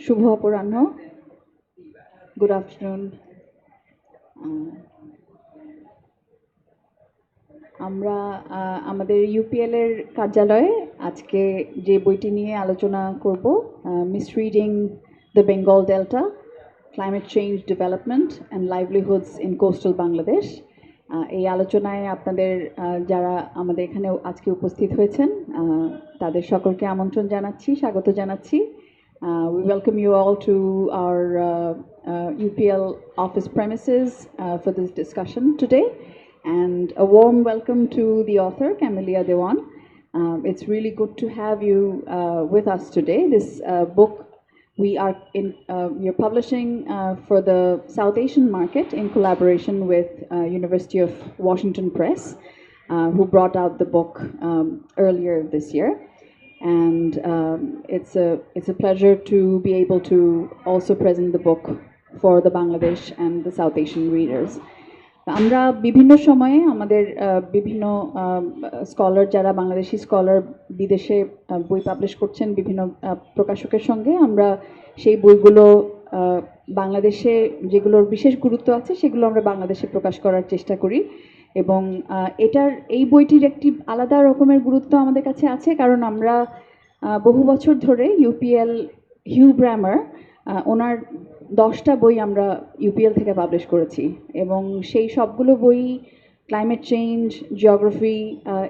শুভ অপরাহ্ন, good afternoon. আমরা আমাদের UPL এর কার্যালয়ে আজকে যে বইটি নিয়ে আলোচনা করব, misreading the Bengal delta, climate change development and livelihoods in coastal Bangladesh. এই আলোচনায় আপনাদের যারা আমাদের এখানে আজকে উপস্থিত হয়েছেন তাদের সকলকে আমন্ত্রণ জানাচ্ছি, স্বাগত জানাচ্ছি। We welcome you all to our UPL office premises for this discussion today, and a warm welcome to the author, Camelia Dewan. It's really good to have you with us today. This book you're publishing for the South Asian market in collaboration with University of Washington Press, who brought out the book earlier this year. And it's a pleasure to be able to also present the book for the Bangladesh and the South Asian readers. আমরা বিভিন্ন সময়ে আমাদের বিভিন্ন scholar, যারা Bangladeshi scholar বিদেশে বই publish করছেন বিভিন্ন প্রকাশকের সঙ্গে, আমরা সেই বইগুলো বাংলাদেশে যেগুলোর বিশেষ গুরুত্ব আছে সেগুলো আমরা বাংলাদেশে প্রকাশ করার চেষ্টা করি। এবং এই বইটির একটি আলাদা রকমের গুরুত্ব আমাদের কাছে আছে, কারণ আমরা বহু বছর ধরে ইউপিএল হিউ ব্র্যামার ওনার 10টা বই আমরা ইউপিএল থেকে পাবলিশ করেছি, এবং সেই সবগুলো বই ক্লাইমেট চেঞ্জ, জিওগ্রাফি,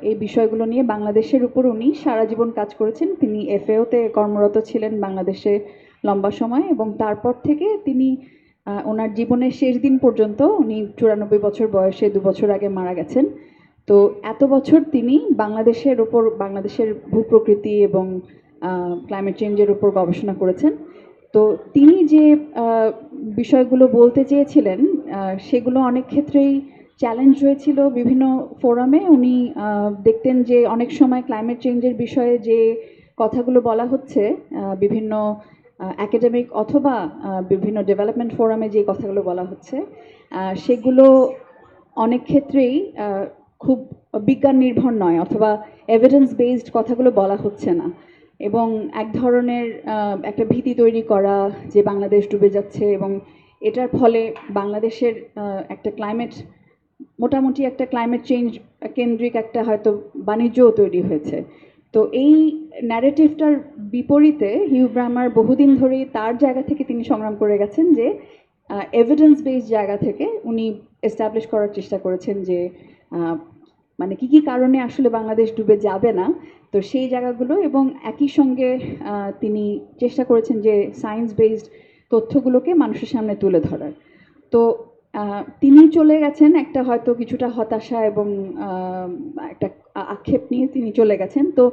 এই বিষয়গুলো নিয়ে বাংলাদেশের উপর উনি সারা জীবন কাজ করেছেন। তিনি এফএওতে কর্মরত ছিলেন বাংলাদেশে লম্বা সময়, এবং তারপর থেকে তিনি ওনার জীবনের শেষ দিন পর্যন্ত, উনি 94 বছর বয়সে 2 বছর আগে মারা গেছেন। তো এত বছর তিনি বাংলাদেশের উপর, বাংলাদেশের ভূপ্রকৃতি এবং ক্লাইমেট চেঞ্জের উপর গবেষণা করেছেন। তো তিনি যে বিষয়গুলো বলতে চেয়েছিলেন সেগুলো অনেক ক্ষেত্রেই চ্যালেঞ্জ হয়েছিল বিভিন্ন ফোরামে। উনি দেখতেন যে অনেক সময় ক্লাইমেট চেঞ্জের বিষয়ে যে কথাগুলো বলা হচ্ছে বিভিন্ন একাডেমিক অথবা বিভিন্ন ডেভেলপমেন্ট ফোরামে যে কথাগুলো বলা হচ্ছে সেগুলো অনেক ক্ষেত্রেই খুব বিজ্ঞান নির্ভর নয়, অথবা এভিডেন্স বেসড কথাগুলো বলা হচ্ছে না, এবং এক ধরনের একটা ভীতি তৈরি করা যে বাংলাদেশ ডুবে যাচ্ছে, এবং এটার ফলে বাংলাদেশের একটা মোটামুটি একটা ক্লাইমেট চেঞ্জ কেন্দ্রিক একটা হয়তো বাণিজ্যও তৈরি হয়েছে। তো এই ন্যারেটিভটার বিপরীতে হিউ ব্রামার বহুদিন ধরেই তার জায়গা থেকে তিনি সংগ্রাম করে গেছেন, যে এভিডেন্স বেসড জায়গা থেকে উনি এস্টাবলিশ করার চেষ্টা করেছেন যে মানে কী কী কারণে আসলে বাংলাদেশ ডুবে যাবে না। তো সেই জায়গাগুলো, এবং একই সঙ্গে তিনি চেষ্টা করেছেন যে সায়েন্স বেসড তথ্যগুলোকে মানুষের সামনে তুলে ধরার। তো তিনি চলে গেছেন একটা হয়তো কিছুটা হতাশা এবং একটা আক্ষেপ নিয়ে তিনি চলে গেছেন। তো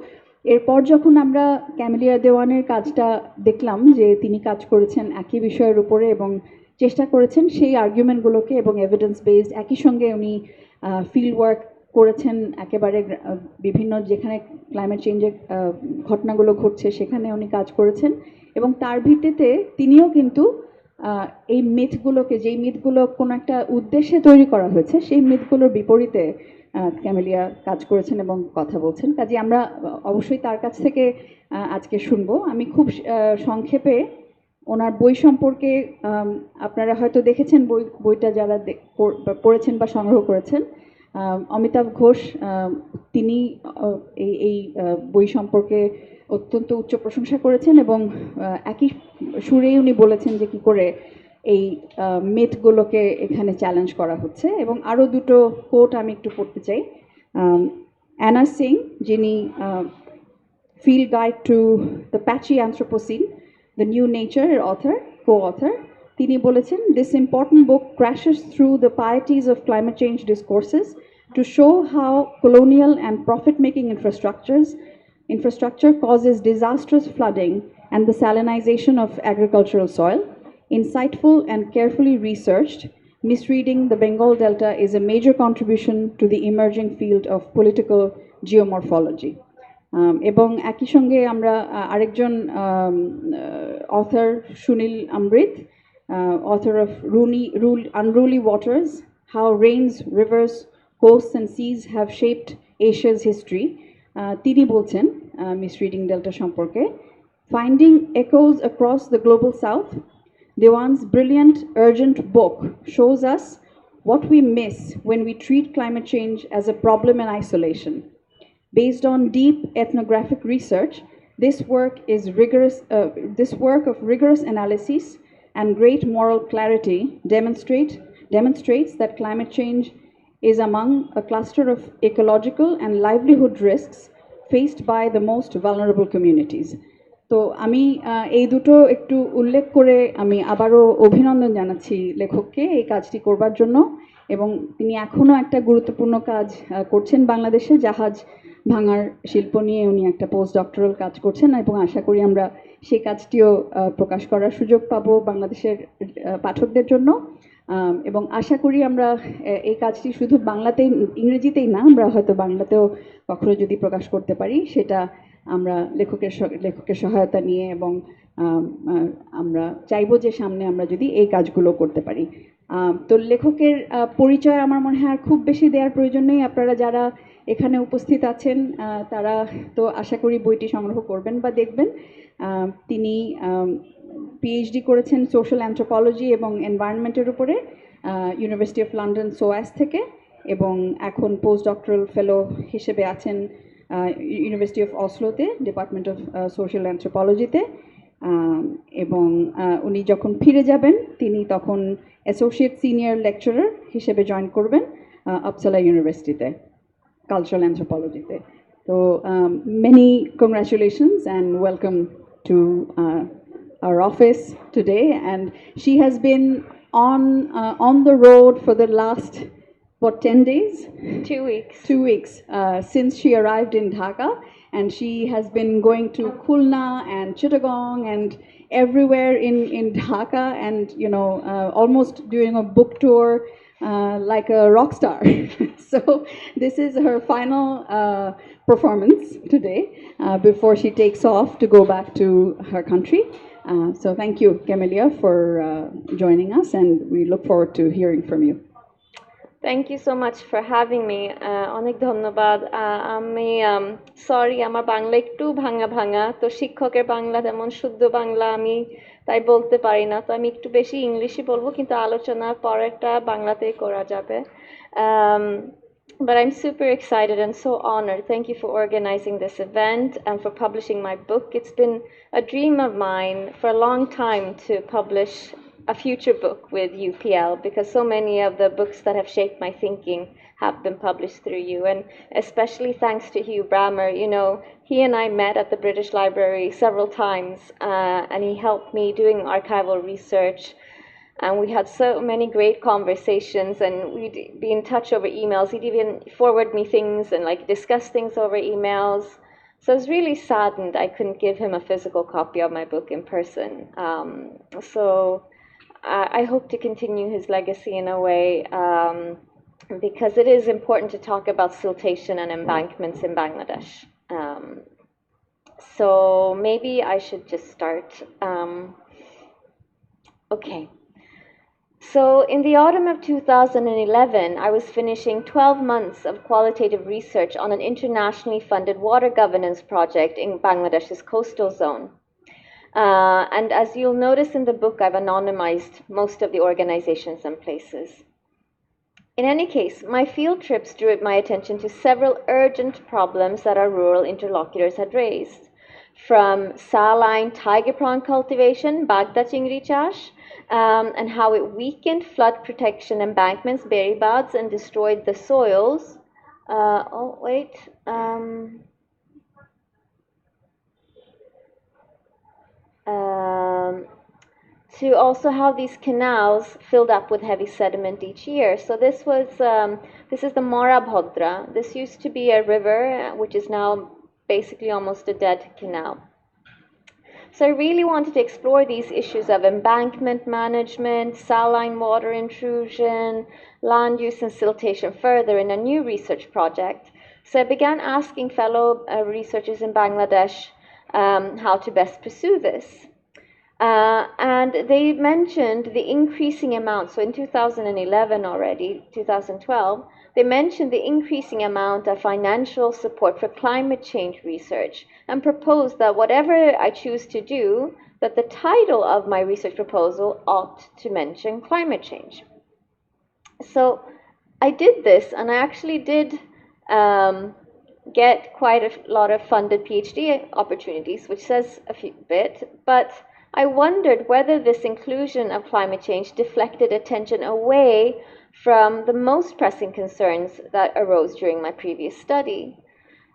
এরপর যখন আমরা ক্যামেলিয়া দেওয়ানের কাজটা দেখলাম, যে তিনি কাজ করেছেন একই বিষয়ের উপরে এবং চেষ্টা করেছেন সেই আর্গুমেন্টগুলোকে এবং এভিডেন্স বেসড, একই সঙ্গে উনি ফিল্ড ওয়ার্ক করেছেন একেবারে বিভিন্ন যেখানে ক্লাইমেট চেঞ্জের ঘটনাগুলো ঘটছে সেখানে উনি কাজ করেছেন, এবং তার ভিত্তিতে তিনিও কিন্তু এই মিথগুলোকে, যেই মিথগুলো কোনো একটা উদ্দেশ্যে তৈরি করা হয়েছে, সেই মিথগুলোর বিপরীতে ক্যামেলিয়া কাজ করেছেন এবং কথা বলছেন। কাজে আমরা অবশ্যই তার কাছ থেকে আজকে শুনবো। আমি খুব সংক্ষেপে ওনার বই সম্পর্কে, আপনারা হয়তো দেখেছেন বইটা যারা পড়েছেন বা সংগ্রহ করেছেন, অমিতাভ ঘোষ তিনি এই বই সম্পর্কে অত্যন্ত উচ্চ প্রশংসা করেছেন, এবং একই সুরেই উনি বলেছেন যে কী করে এই মিথগুলোকে এখানে চ্যালেঞ্জ করা হচ্ছে। এবং আরও দুটো কোট আমি একটু পড়তে চাই। অ্যানা সিং, যিনি field guide to the patchy Anthropocene, the new nature এর co-author, তিনি বলেছেন, "This important book crashes through the pieties of climate change discourses to show how colonial and profit-making infrastructure causes disastrous flooding and the salinization of agricultural soil. Insightful and carefully researched, Misreading the Bengal Delta is a major contribution to the emerging field of political geomorphology." এবং একই সঙ্গে আমরা আরেকজন author, Sunil Amrit, author of Unruly Waters, How Rains, Rivers, Coasts and Seas Have Shaped Asia's History, তিনি বলছেন মিসরিডিং delta সম্পর্কে, Finding echoes across the global south, Dewan's brilliant, urgent book shows us what we miss when we treat climate change as a problem in isolation. Based on deep ethnographic research, this work of rigorous analysis and great moral clarity demonstrates that climate change is among a cluster of ecological and livelihood risks faced by the most vulnerable communities. তো আমি এই দুটো একটু উল্লেখ করে আমি আবারও অভিনন্দন জানাচ্ছি লেখককে এই কাজটি করবার জন্য, এবং তিনি এখনও একটা গুরুত্বপূর্ণ কাজ করছেন বাংলাদেশে, জাহাজ ভাঙার শিল্প নিয়ে উনি একটা পোস্ট ডক্টরাল কাজ করছেন, এবং আশা করি আমরা সেই কাজটিও প্রকাশ করার সুযোগ পাবো বাংলাদেশের পাঠকদের জন্য। এবং আশা করি আমরা এই কাজটি শুধু বাংলাতেই, ইংরেজিতেই না, আমরা হয়তো বাংলাতেও কখনো যদি প্রকাশ করতে পারি, সেটা আমরা লেখকের সহায়তা নিয়ে, এবং আমরা চাইবো যে সামনে আমরা যদি এই কাজগুলো করতে পারি। তো লেখকের পরিচয় আমার মনে হয় আর খুব বেশি দেওয়ার প্রয়োজন নেই। আপনারা যারা এখানে উপস্থিত আছেন তারা তো আশা করি বইটি সংগ্রহ করবেন বা দেখবেন। তিনি পিএইচডি করেছেন সোশ্যাল অ্যানথ্রোপোলজি এবং এনভায়রনমেন্টের উপরে ইউনিভার্সিটি অফ লন্ডন সোয়াস থেকে, এবং এখন পোস্ট ডক্টরাল ফেলো হিসেবে আছেন ইউনিভার্সিটি অফ অসলোতে ডিপার্টমেন্ট অফ সোশ্যাল অ্যানথ্রোপোলজিতে। এবং উনি যখন ফিরে যাবেন তিনি তখন অ্যাসোসিয়েট সিনিয়র লেকচারার হিসেবে জয়েন করবেন আপসালা ইউনিভার্সিটিতে cultural anthropology. So many congratulations and welcome to our office today. And she has been on the road for the last, what, 10 days? 2 weeks. 2 weeks since she arrived in Dhaka, and she has been going to Khulna and Chittagong and everywhere in Dhaka, and almost doing a book tour like a rock star. So this is her final performance today before she takes off to go back to her country. So thank you, Camelia, for joining us, and we look forward to hearing from you. Thank you so much for having me. অনেক ধন্যবাদ। আমি sorry, আমার বাংলা একটু ভাঙা ভাঙা, তো শিক্ষকের বাংলা তেমন শুদ্ধ বাংলা আমি তাই বলতে পারি না, তো আমি একটু বেশি ইংলিশই বলবো, কিন্তু আলোচনার পরেরটা বাংলাতেই করা যাবে। But I'm super excited and so honored. Thank you for organizing this event and for publishing my book. It's been a dream of mine for a long time to publish a future book with UPL, because so many of the books that have shaped my thinking have been published through you, and especially thanks to Hugh Brammer. He and I met at the British Library several times, and he helped me doing archival research, and we had so many great conversations, and we'd be in touch over emails. He'd even forward me things and discuss things over emails. So I was really saddened I couldn't give him a physical copy of my book in person. So I hope to continue his legacy in a way, because it is important to talk about siltation and embankments in Bangladesh. So maybe I should just start. Okay. So in the autumn of 2011, I was finishing 12 months of qualitative research on an internationally funded water governance project in Bangladesh's coastal zone. And as you'll notice in the book, I've anonymized most of the organizations and places. In any case, my field trips drew my attention to several urgent problems that our rural interlocutors had raised, from saline tiger prawn cultivation, Bagda chingri chash, and how it weakened flood protection embankments, berry buds, and destroyed the soils. To also how these canals filled up with heavy sediment each year. So this is the Morabhodra. This used to be a river, which is now basically almost a dead canal. So I really wanted to explore these issues of embankment management, saline water intrusion, land use and siltation further in a new research project. So I began asking fellow researchers in Bangladesh how to best pursue this. And they mentioned the increasing amount. So in 2011 already, 2012, they mentioned the increasing amount of financial support for climate change research and proposed that whatever I choose to do, that the title of my research proposal ought to mention climate change. So I did this, and I actually did get quite a lot of funded PhD opportunities, which says a bit, but I wondered whether this inclusion of climate change deflected attention away from the most pressing concerns that arose during my previous study.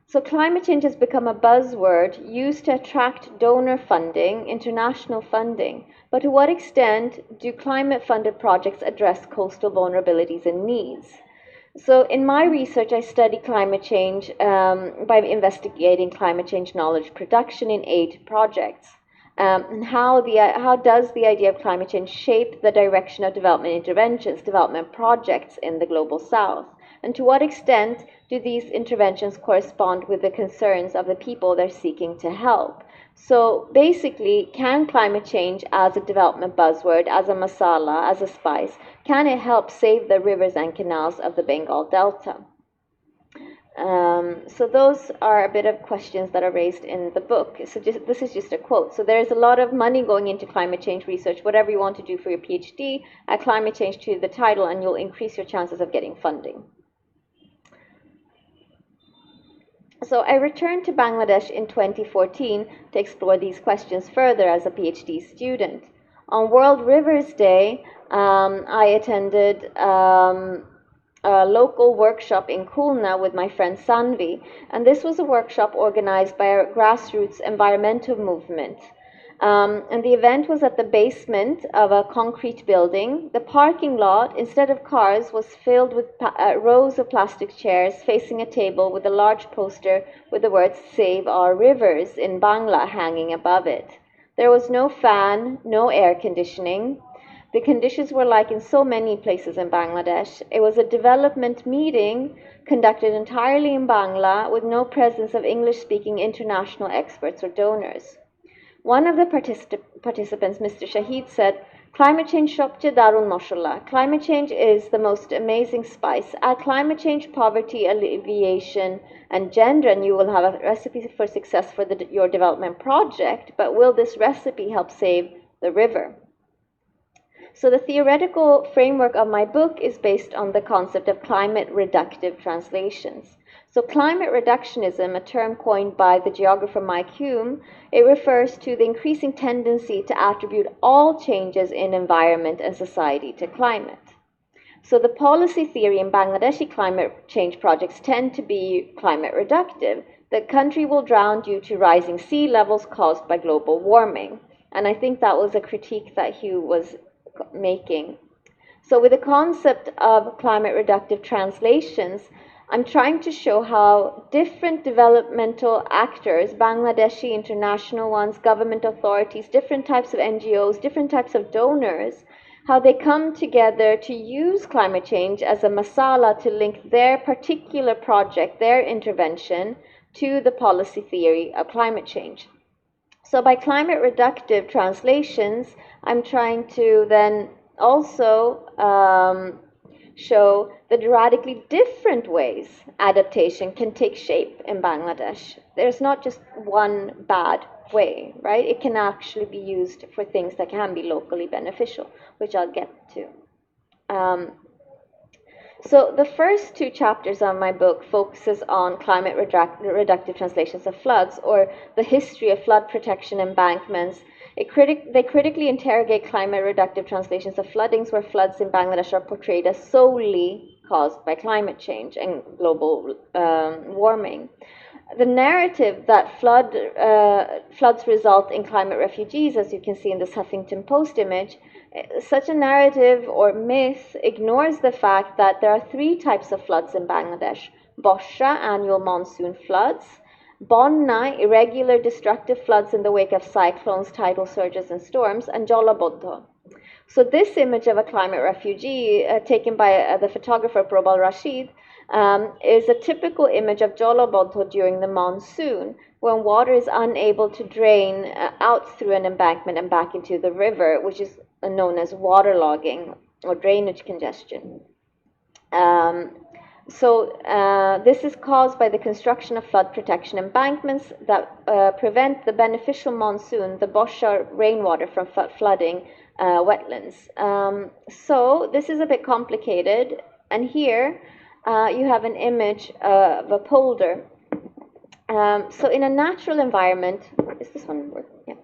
So climate change has become a buzzword used to attract donor funding, international funding, but to what extent do climate-funded projects address coastal vulnerabilities and needs? So in my research, I study climate change by investigating climate change knowledge production in 8 projects. And how does the idea of climate change shape the direction of development interventions, development projects in the global south? And to what extent do these interventions correspond with the concerns of the people they're seeking to help? So basically, can climate change as a development buzzword, as a masala, as a spice, can it help save the rivers and canals of the Bengal Delta? So those are a bit of questions that are raised in the book. So this is just a quote. So there's a lot of money going into climate change research. Whatever you want to do for your PhD, add climate change to the title and you'll increase your chances of getting funding. So I returned to Bangladesh in 2014 to explore these questions further as a PhD student. On World Rivers Day, I attended a local workshop in Khulna with my friend Sanvi, and this was a workshop organized by a grassroots environmental movement. And the event was at the basement of a concrete building. The parking lot, instead of cars, was filled with rows of plastic chairs facing a table with a large poster with the words "Save Our Rivers" in Bangla hanging above it. There was no fan, no air conditioning. The conditions were like in so many places in Bangladesh. It was a development meeting conducted entirely in Bangla with no presence of English-speaking international experts or donors. One of the participants, Mr. Shahid, said, "Climate change shopche darun mashallah. Climate change is the most amazing spice. Add climate change, poverty, alleviation, and gender, and you will have a recipe for success for your development project. But will this recipe help save the river?" So the theoretical framework of my book is based on the concept of climate reductive translations. So climate reductionism, a term coined by the geographer Mike Hume, it refers to the increasing tendency to attribute all changes in environment and society to climate. So the policy theory in Bangladeshi climate change projects tend to be climate reductive. The country will drown due to rising sea levels caused by global warming. And I think that was a critique that Hume was making. So with the concept of climate reductive translations, I'm trying to show how different developmental actors, Bangladeshi, international ones, government authorities, different types of NGOs, different types of donors, how they come together to use climate change as a masala to link their particular project, their intervention, to the policy theory of climate change. So by climate reductive translations, I'm trying to then also show the radically different ways adaptation can take shape in Bangladesh. There's not just one bad way, right? It can actually be used for things that can be locally beneficial, which I'll get to. So the first 2 chapters of my book focuses on climate reductive translations of floods, or the history of flood protection embankments. They critically interrogate climate reductive translations of floodings where floods in Bangladesh are portrayed as solely caused by climate change and global warming. The narrative that floods result in climate refugees, as you can see in this Huffington Post image, such a narrative or myth ignores the fact that there are 3 types of floods in Bangladesh: Borsha, annual monsoon floods; Bonna, irregular destructive floods in the wake of cyclones, tidal surges, and storms; and Jolabodho. So this image of a climate refugee taken by the photographer Probal Rashid is a typical image of Jolabodho during the monsoon, when water is unable to drain out through an embankment and back into the river, which is known as waterlogging or drainage congestion. This is caused by the construction of flood protection embankments that prevent the beneficial monsoon, the Bosha rainwater, from flooding wetlands. So this is a bit complicated, and here you have an image of a polder. So in a natural environment, is this one working?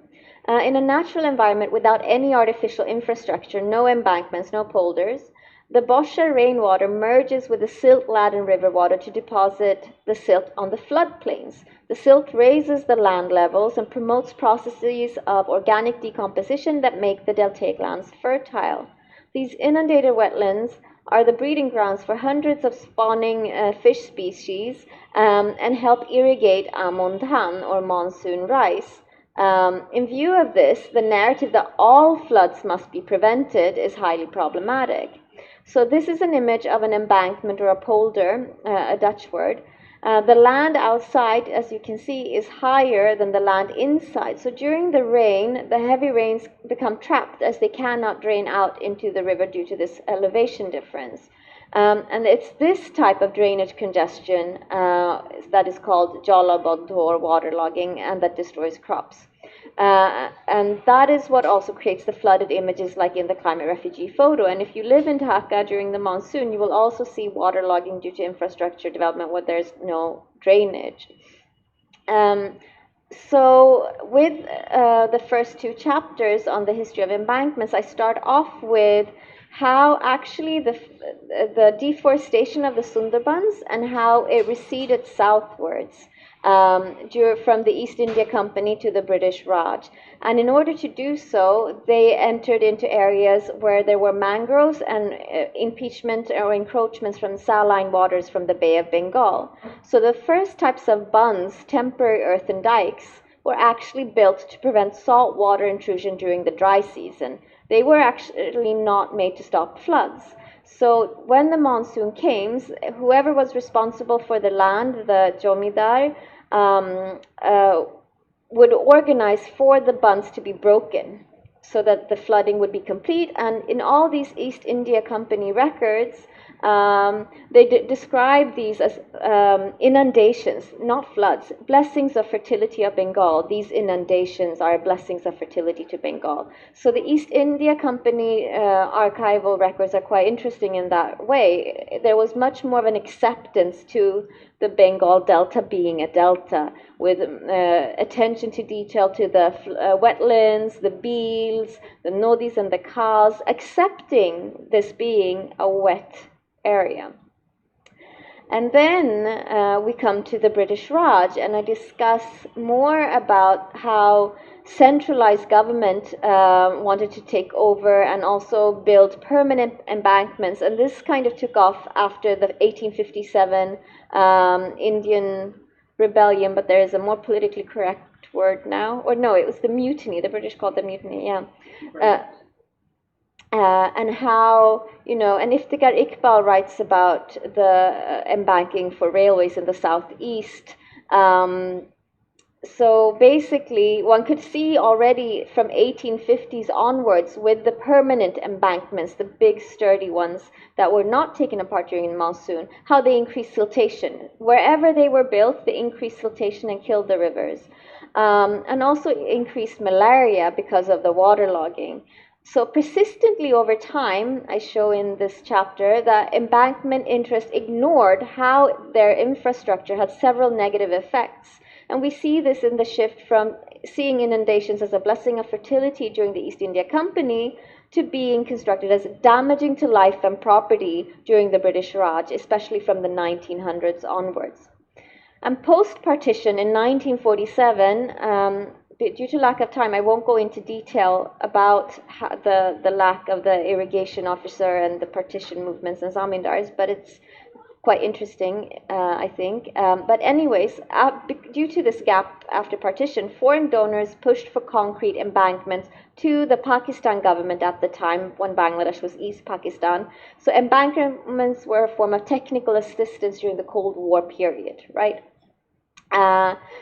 Yeah. In a natural environment without any artificial infrastructure, no embankments, no polders, the Bosha rainwater merges with the silt-laden river water to deposit the silt on the floodplains. The silt raises the land levels and promotes processes of organic decomposition that make the deltaic lands fertile. These inundated wetlands are the breeding grounds for hundreds of spawning fish species and help irrigate amondan, or monsoon rice. In view of this, the narrative that all floods must be prevented is highly problematic. So this is an image of an embankment, or a polder, a Dutch word. The land outside, as you can see, is higher than the land inside. So during the rain, the heavy rains become trapped as they cannot drain out into the river due to this elevation difference. And it's this type of drainage congestion that is called jalabodd, or waterlogging, and that destroys crops. And that is what also creates the flooded images like in the climate refugee photo. And if you live in Dhaka during the monsoon, you will also see waterlogging due to infrastructure development where there's no drainage. So with the first two chapters on the history of embankments, I start off with how actually the deforestation of the Sundarbans and how it receded southwards from the East India Company to the British Raj. And in order to do so, they entered into areas where there were mangroves and impeachment or encroachments from saline waters from the Bay of Bengal. So the first types of bunds, temporary earthen dikes, were actually built to prevent salt water intrusion during the dry season. They were actually not made to stop floods. So when the monsoon came, whoever was responsible for the land, the jomidar, would organize for the bunds to be broken so that the flooding would be complete. And in all these East India Company records, they describe these as inundations, not floods, blessings of fertility of Bengal. These inundations are blessings of fertility to Bengal. So the East India Company archival records are quite interesting in that way. There was much more of an acceptance to the Bengal Delta being a delta, with attention to detail to the wetlands, the beels, the nodis and the khas, accepting this being a wet area. And then we come to the British Raj, and I discuss more about how centralized government wanted to take over and also build permanent embankments. And this kind of took off after the 1857 Indian rebellion, but there is a more politically correct word now. Or no, it was the mutiny. The British called it the mutiny, yeah. And how, and Iftikhar Iqbal writes about the embanking for railways in the southeast. So basically, one could see already from 1850s onwards with the permanent embankments, the big sturdy ones that were not taken apart during the monsoon, how they increased siltation. Wherever they were built, they increased siltation and killed the rivers. And also increased malaria because of the waterlogging. So persistently over time, I show in this chapter that embankment interest ignored how their infrastructure had several negative effects. And we see this in the shift from seeing inundations as a blessing of fertility during the East India Company to being constructed as damaging to life and property during the British Raj, especially from the 1900s onwards. And post-partition in 1947, due to lack of time, I won't go into detail about the lack of the irrigation officer and the partition movements and zamindars, but it's quite interesting, I think. But anyways, due to this gap after partition, foreign donors pushed for concrete embankments to the Pakistan government at the time when Bangladesh was East Pakistan. So embankments were a form of technical assistance during the Cold War period, right?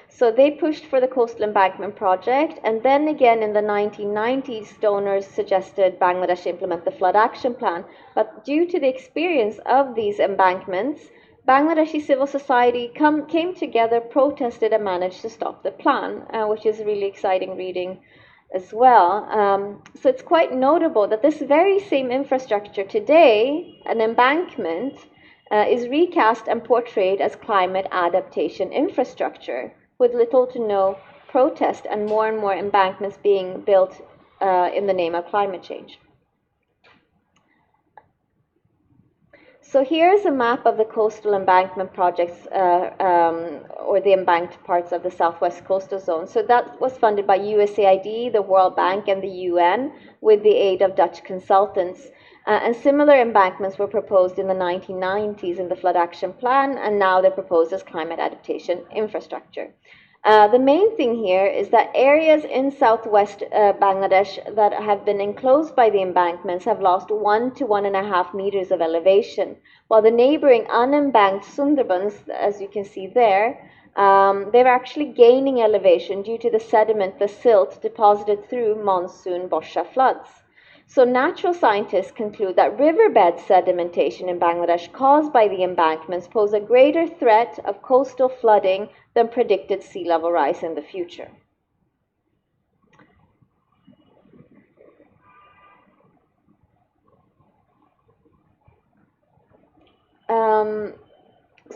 So they pushed for the coastal embankment project, and then again in the 1990s, donors suggested Bangladesh implement the flood action plan. But due to the experience of these embankments, Bangladeshi civil society came together, protested, and managed to stop the plan, which is really exciting reading as well. So it's quite notable that this very same infrastructure today, an embankment, is recast and portrayed as climate adaptation infrastructure, with little to no protest and more embankments being built in the name of climate change. So here's a map of the coastal embankment projects, or the embanked parts of the southwest coastal zone. So that was funded by USAID, the World Bank, and the UN with the aid of Dutch consultants. And similar embankments were proposed in the 1990s in the Flood Action Plan, and now they're proposed as climate adaptation infrastructure. The main thing here is that areas in southwest Bangladesh that have been enclosed by the embankments have lost 1 to 1.5 meters of elevation, while the neighboring unembanked Sundarbans, as you can see there, they're actually gaining elevation due to the sediment, the silt deposited through monsoon Borsha floods. So natural scientists conclude that riverbed sedimentation in Bangladesh caused by the embankments pose a greater threat of coastal flooding than predicted sea level rise in the future.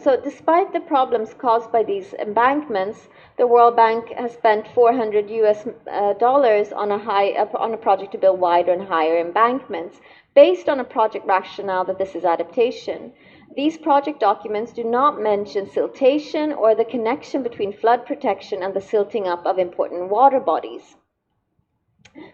So despite the problems caused by these embankments, the World Bank has spent $400 on a project to build wider and higher embankments, based on a project rationale that this is adaptation. These project documents do not mention siltation or the connection between flood protection and the silting up of important water bodies.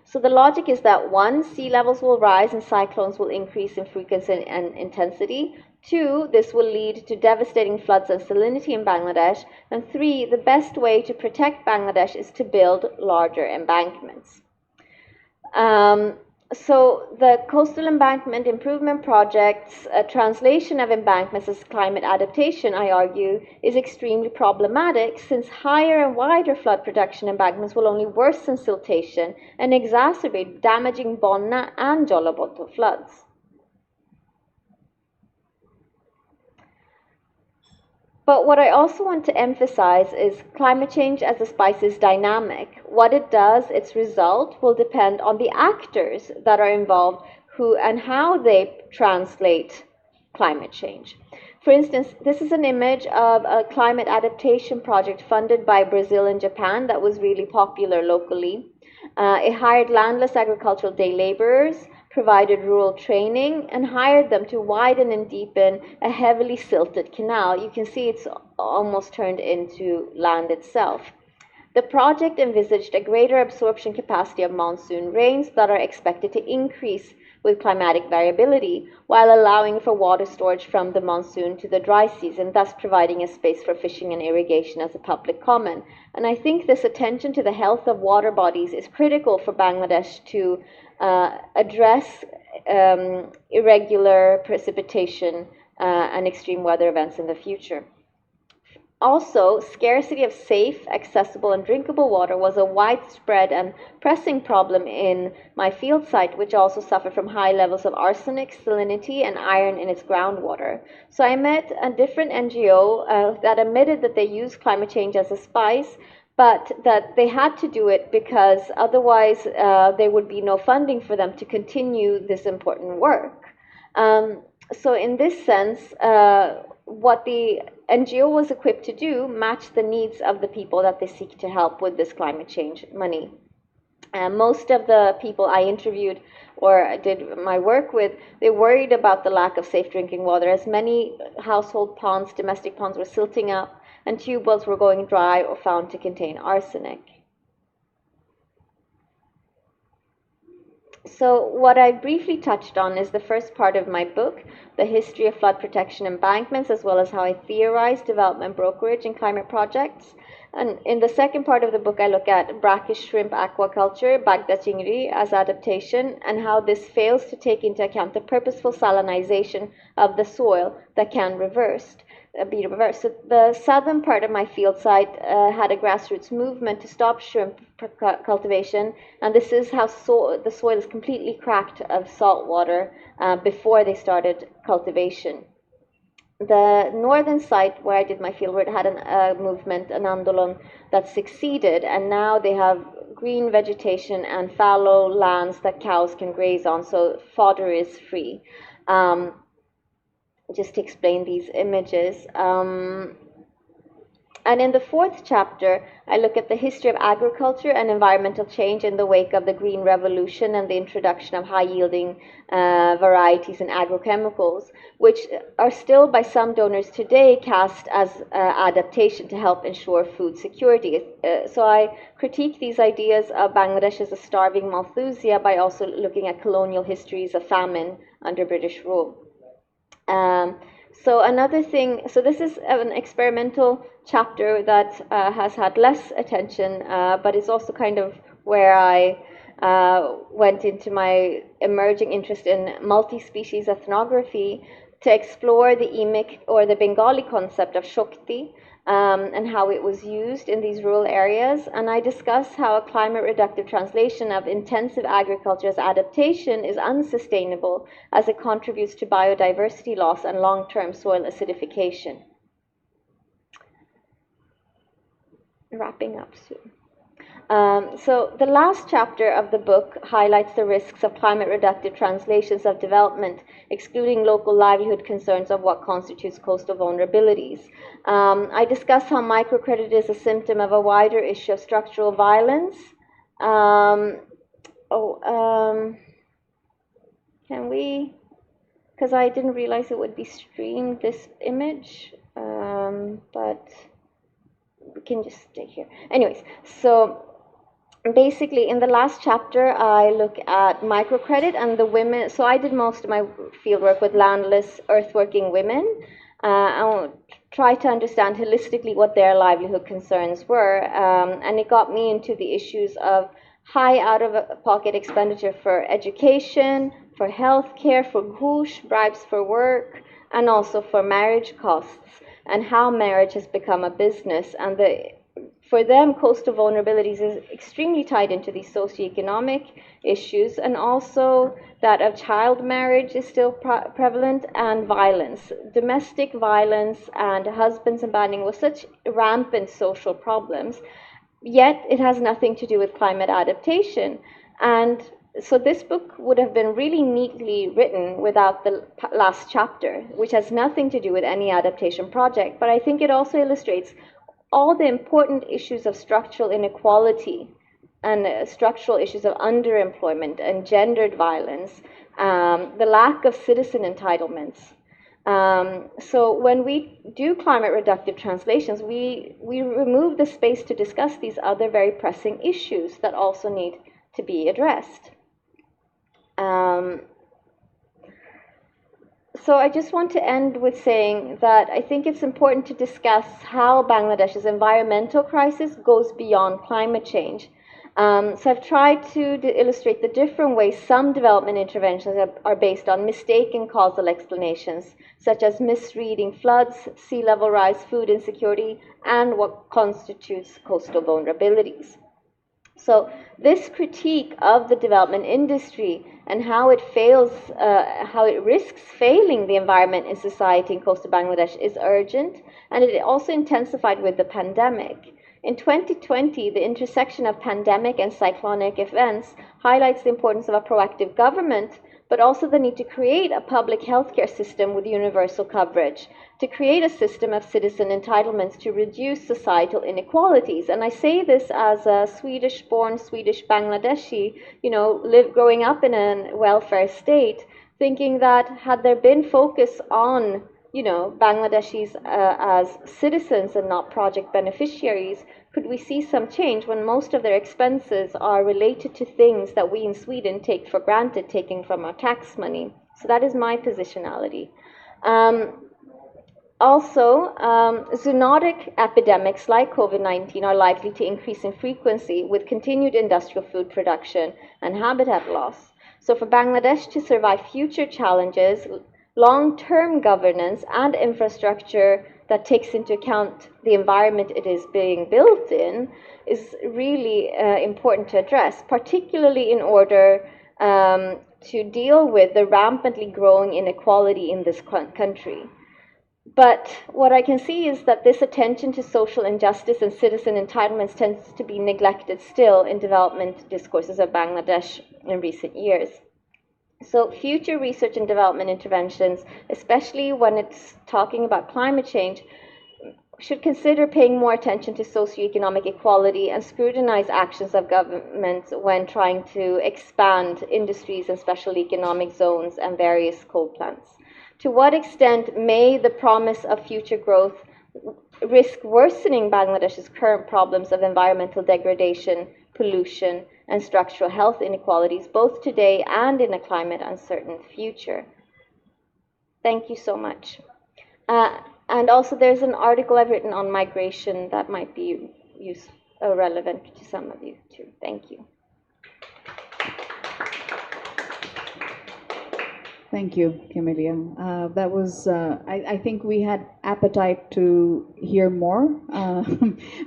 So the logic is that 1, sea levels will rise and cyclones will increase in frequency and intensity. 2, this will lead to devastating floods and salinity in Bangladesh. And 3, the best way to protect Bangladesh is to build larger embankments. So the coastal embankment improvement project's translation of embankments as climate adaptation, I argue, is extremely problematic, since higher and wider flood protection embankments will only worsen siltation and exacerbate damaging Bonna and Jolabotto floods. But what I also want to emphasize is climate change as a spice is dynamic. What it does, its result, will depend on the actors that are involved who and how they translate climate change. For instance, this is an image of a climate adaptation project funded by Brazil and Japan that was really popular locally. It hired landless agricultural day laborers, provided rural training, and hired them to widen and deepen a heavily silted canal. You can see it's almost turned into land itself. The project envisaged a greater absorption capacity of monsoon rains that are expected to increase with climatic variability, while allowing for water storage from the monsoon to the dry season, thus providing a space for fishing and irrigation as a public common. And I think this attention to the health of water bodies is critical for Bangladesh to address irregular precipitation and extreme weather events in the future. Also, scarcity of safe, accessible, and drinkable water was a widespread and pressing problem in my field site, which also suffered from high levels of arsenic, salinity, and iron in its groundwater. So I met a different NGO that admitted that they use climate change as a spice, but that they had to do it because otherwise there would be no funding for them to continue this important work. So in this sense, what the NGO was equipped to do matched the needs of the people that they seek to help with this climate change money. Most of the people I interviewed or did my work with, they worried about the lack of safe drinking water, as many household ponds, domestic ponds, were silting up and tube wells were going dry or found to contain arsenic. So what I briefly touched on is the first part of my book, the history of flood protection embankments, as well as how I theorize development brokerage and climate projects. And in the second part of the book, I look at brackish shrimp aquaculture, bagda chingri, as adaptation, and how this fails to take into account the purposeful salinization of the soil that can be reversed. So the southern part of my field site had a grassroots movement to stop shrimp cultivation, and this is how the soil is completely cracked of salt water before they started cultivation. the northern site where I did my fieldwork had a movement, an Andolon, that succeeded, and now they have green vegetation and fallow lands that cows can graze on, so fodder is free. Um, just to explain these images. And in the fourth chapter, I look at the history of agriculture and environmental change in the wake of the Green Revolution and the introduction of high-yielding varieties and agrochemicals, which are still by some donors today cast as adaptation to help ensure food security. So I critique these ideas of Bangladesh as a starving Malthusia by also looking at colonial histories of famine under British rule. So another thing, so this is an experimental chapter that has had less attention, but it's also kind of where I went into my emerging interest in multi-species ethnography to explore the Emic or the Bengali concept of Shakti, and how it was used in these rural areas. And I discuss how a climate reductive translation of intensive agriculture as adaptation is unsustainable as it contributes to biodiversity loss and long-term soil acidification. Wrapping up soon. So the last chapter of the book highlights the risks of climate reductive translations of development, excluding local livelihood concerns of what constitutes coastal vulnerabilities. I discuss how microcredit is a symptom of a wider issue of structural violence. Can we, because I didn't realize it would be streamed, this image, but we can just stay here. Anyways, so basically in the last chapter I look at microcredit and the women. So I did most of my fieldwork with landless earthworking women. I try to understand holistically what their livelihood concerns were, and it got me into the issues of high out-of-pocket expenditure for education, for healthcare, for ghoosh, bribes for work, and also for marriage costs, and how marriage has become a business. And for them, coastal vulnerabilities is extremely tied into these socioeconomic issues, and also that of child marriage is still prevalent, and violence. Domestic violence and husbands abandoning was such rampant social problems, yet it has nothing to do with climate adaptation. And so this book would have been really neatly written without the last chapter, which has nothing to do with any adaptation project. But I think it also illustrates all the important issues of structural inequality and structural issues of underemployment and gendered violence, the lack of citizen entitlements. So when we do climate reductive translations, we remove the space to discuss these other very pressing issues that also need to be addressed. So I just want to end with saying that I think it's important to discuss how Bangladesh's environmental crisis goes beyond climate change. So I've tried to illustrate the different ways some development interventions are based on mistaken causal explanations, such as misreading floods, sea level rise, food insecurity, and what constitutes coastal vulnerabilities. So this critique of the development industry and how it fails, how it risks failing the environment and society in coastal Bangladesh is urgent, and it also intensified with the pandemic. In 2020, the intersection of pandemic and cyclonic events highlights the importance of a proactive government, but also the need to create a public healthcare system with universal coverage, to create a system of citizen entitlements to reduce societal inequalities. And I say this as a Swedish-born, Swedish Bangladeshi, growing up in a welfare state, thinking that had there been focus on Bangladeshis as citizens and not project beneficiaries, could we see some change when most of their expenses are related to things that we in Sweden take for granted, taking from our tax money? So that is my positionality. Also, zoonotic epidemics like COVID-19 are likely to increase in frequency with continued industrial food production and habitat loss. So for Bangladesh to survive future challenges, long-term governance and infrastructure that takes into account the environment it is being built in is really important to address, particularly in order to deal with the rampantly growing inequality in this country. But what I can see is that this attention to social injustice and citizen entitlements tends to be neglected still in development discourses of Bangladesh in recent years. So future research and development interventions, especially when it's talking about climate change, should consider paying more attention to socioeconomic equality and scrutinize actions of governments when trying to expand industries and special economic zones and various coal plants. To what extent may the promise of future growth risk worsening Bangladesh's current problems of environmental degradation, pollution, and structural health inequalities, both today and in a climate uncertain future? Thank you so much. And also, there's an article I've written on migration that might be relevant to some of you too. Thank you. Thank you, Camelia. That was, I think we had appetite to hear more,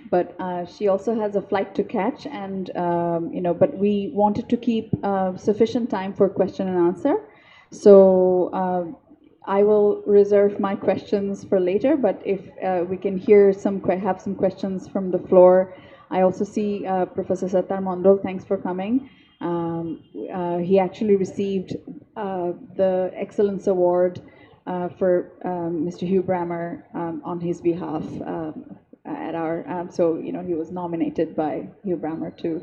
but she also has a flight to catch, and but we wanted to keep sufficient time for question and answer. So I will reserve my questions for later, but if we can hear have some questions from the floor. I also see Professor Sattar Mondal, thanks for coming. He actually received the Excellence Award for Mr. Hugh Brammer on his behalf at our, so he was nominated by Hugh Brammer to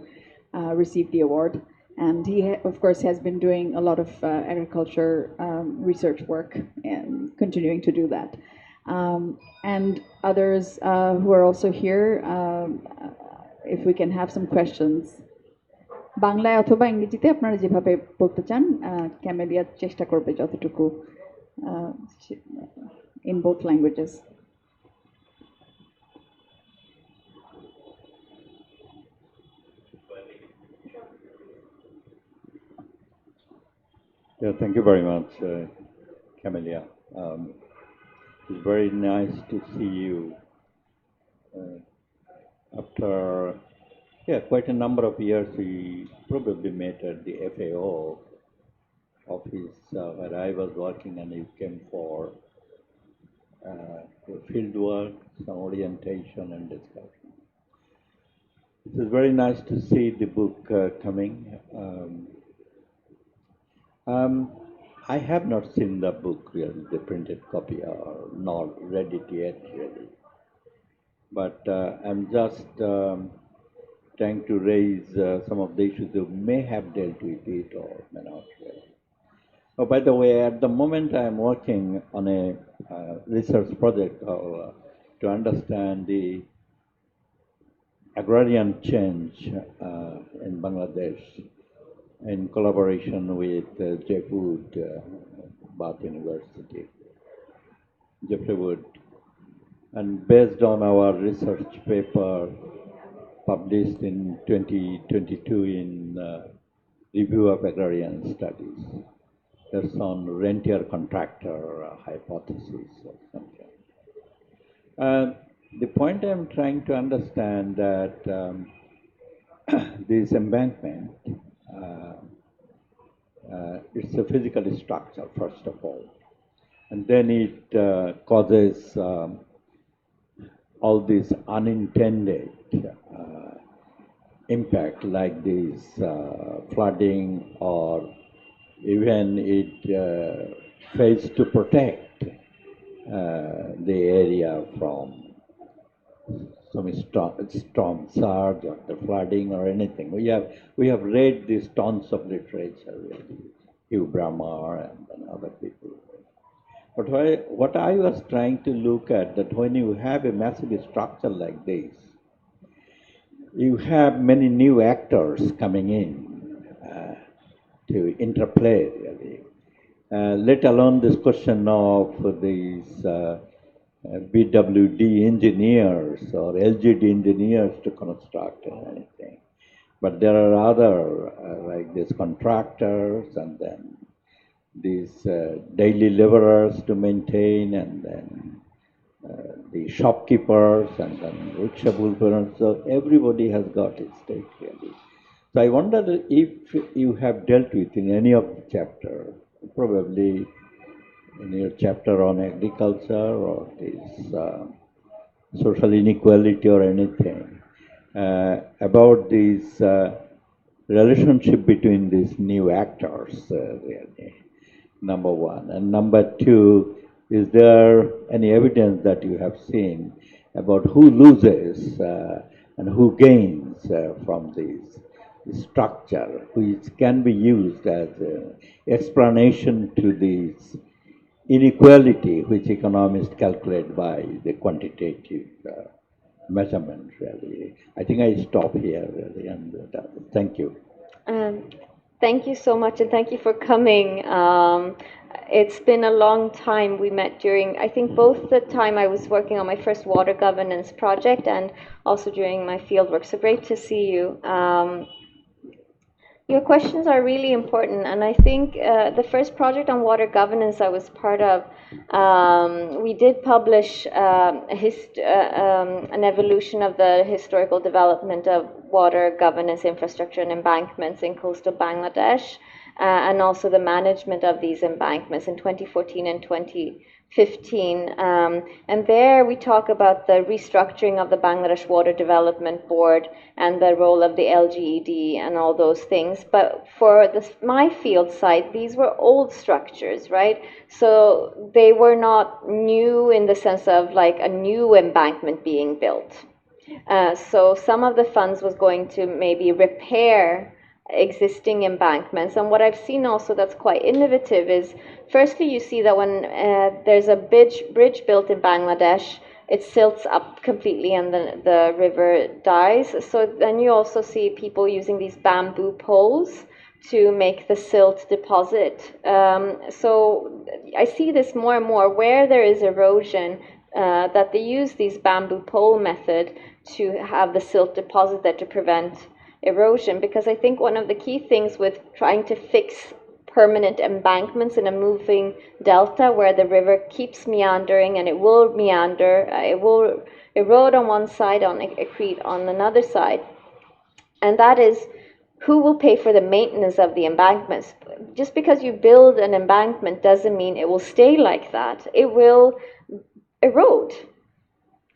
receive the award. And he, of course, has been doing a lot of agriculture research work and continuing to do that. And others who are also here, if we can have some questions. বাংলায় অথবা ইংরেজিতে আপনারা যেভাবে বলতে চান camellia চেষ্টা করবে যতটুকু in both languages. Yeah, thank you very much, Camelia. It's very nice to see you after quite a number of years. We probably met at the FAO office where I was working, and you came for field work, some orientation and discussion. It is very nice to see the book coming. I have not seen the book really, the printed copy, or not read it yet really. But I'm just trying to raise some of the issues you may have dealt with it or may not really. Oh, by the way, at the moment I'm working on a research project to understand the agrarian change in Bangladesh in collaboration with Bath University, Jeffrey Wood, and based on our research paper published in 2022 in Review of Agrarian Studies. That's on rentier-contractor hypothesis or something. The point I'm trying to understand that this embankment, it's a physical structure, first of all. And then it causes all these unintended impact, like this flooding, or even it fails to protect the area from some storm surge or the flooding or anything. We have read these tons of literature, really, Hugh Brammer and other people. But what I was trying to look at, that when you have a massive structure like this, you have many new actors coming in to interplay, really. Let alone this question of these BWD engineers or LGD engineers to construct anything. But there are other, like these contractors, and then these daily laborers to maintain, and then the shopkeepers, and then rickshaw pullers. So everybody has got its stake, really. So I wonder if you have dealt with in any of the chapter, probably in your chapter on agriculture or this social inequality or anything, about this relationship between these new actors, really, number one. And number two, is there any evidence that you have seen about who loses and who gains from this structure, which can be used as an explanation to this inequality which economists calculate by the quantitative measurement, really. I think I stop here, really, and thank you. Um, Thank you so much, and thank you for coming. It's been a long time. We met during, I think, both the time I was working on my first water governance project and also during my fieldwork. So great to see you. Your questions are really important, and I think the first project on water governance I was part of, we did publish an evolution of the historical development of water governance infrastructure and embankments in coastal Bangladesh, and also the management of these embankments in 2014 and 2015. And there we talk about the restructuring of the Bangladesh Water Development Board and the role of the LGED and all those things. But for my field site, these were old structures, right? So they were not new in the sense of like a new embankment being built. So some of the funds was going to maybe repair existing embankments. And what I've seen also that's quite innovative is, firstly, you see that when there's a bridge built in Bangladesh, it silts up completely and the river dies. So then you also see people using these bamboo poles to make the silt deposit. So I see this more and more where there is erosion, that they use these bamboo pole method to have the silt deposit there to prevent erosion, because I think one of the key things with trying to fix permanent embankments in a moving delta where the river keeps meandering, and it will meander, it will erode on one side, on accrete on another side, and that is who will pay for the maintenance of the embankments. Just because you build an embankment doesn't mean it will stay like that. It will erode,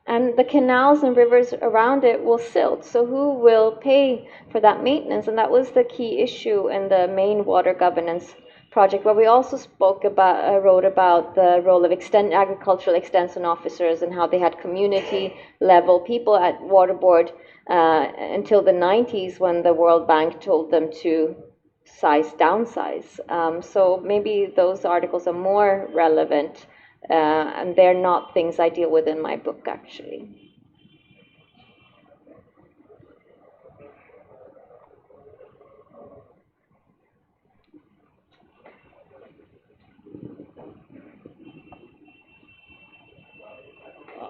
and the canals and rivers around it will silt. So who will pay for that maintenance? And that was the key issue in the main water governance project, where we also wrote about the role of agricultural extension officers and how they had community level people at water board until the 90s, when the World Bank told them to downsize. So maybe those articles are more relevant. And they're not things I deal with in my book, actually.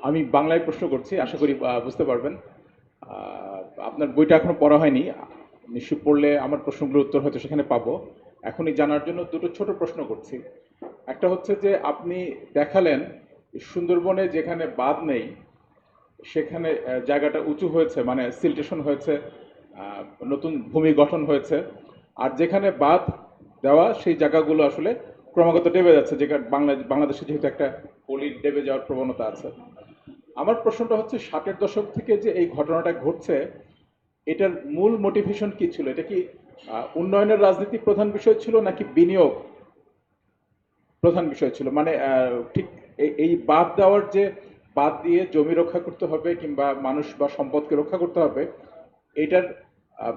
আমি বাংলায় প্রশ্ন করছি, আশা করি বুঝতে পারবেন। আপনার বইটা এখনো পড়া হয়নি, নিশ্চয় পড়লে আমার প্রশ্নগুলোর উত্তর হয়তো সেখানে পাবো। এখনই জানার জন্য দুটো ছোট প্রশ্ন করছি। একটা হচ্ছে যে আপনি দেখালেন সুন্দরবনে যেখানে বাঁধ নেই সেখানে জায়গাটা উঁচু হয়েছে, মানে সিলটেশন হয়েছে, নতুন ভূমি গঠন হয়েছে, আর যেখানে বাঁধ দেওয়া সেই জায়গাগুলো আসলে ক্রমাগত ডেবে যাচ্ছে, যেখানে বাংলাদেশে যেহেতু একটা পলির ডেবে যাওয়ার প্রবণতা আছে। আমার প্রশ্নটা হচ্ছে 60-এর দশক থেকে যে এই ঘটনাটা ঘটছে, এটার মূল মোটিভেশন কি ছিল? এটা কি উন্নয়নের রাজনীতি প্রধান বিষয় ছিল, নাকি বিনিয়োগ প্রধান বিষয় ছিল? মানে ঠিক এই বাদ দেওয়ার যে বাদ দিয়ে জমি রক্ষা করতে হবে কিংবা মানুষ বা সম্পদকে রক্ষা করতে হবে, এটার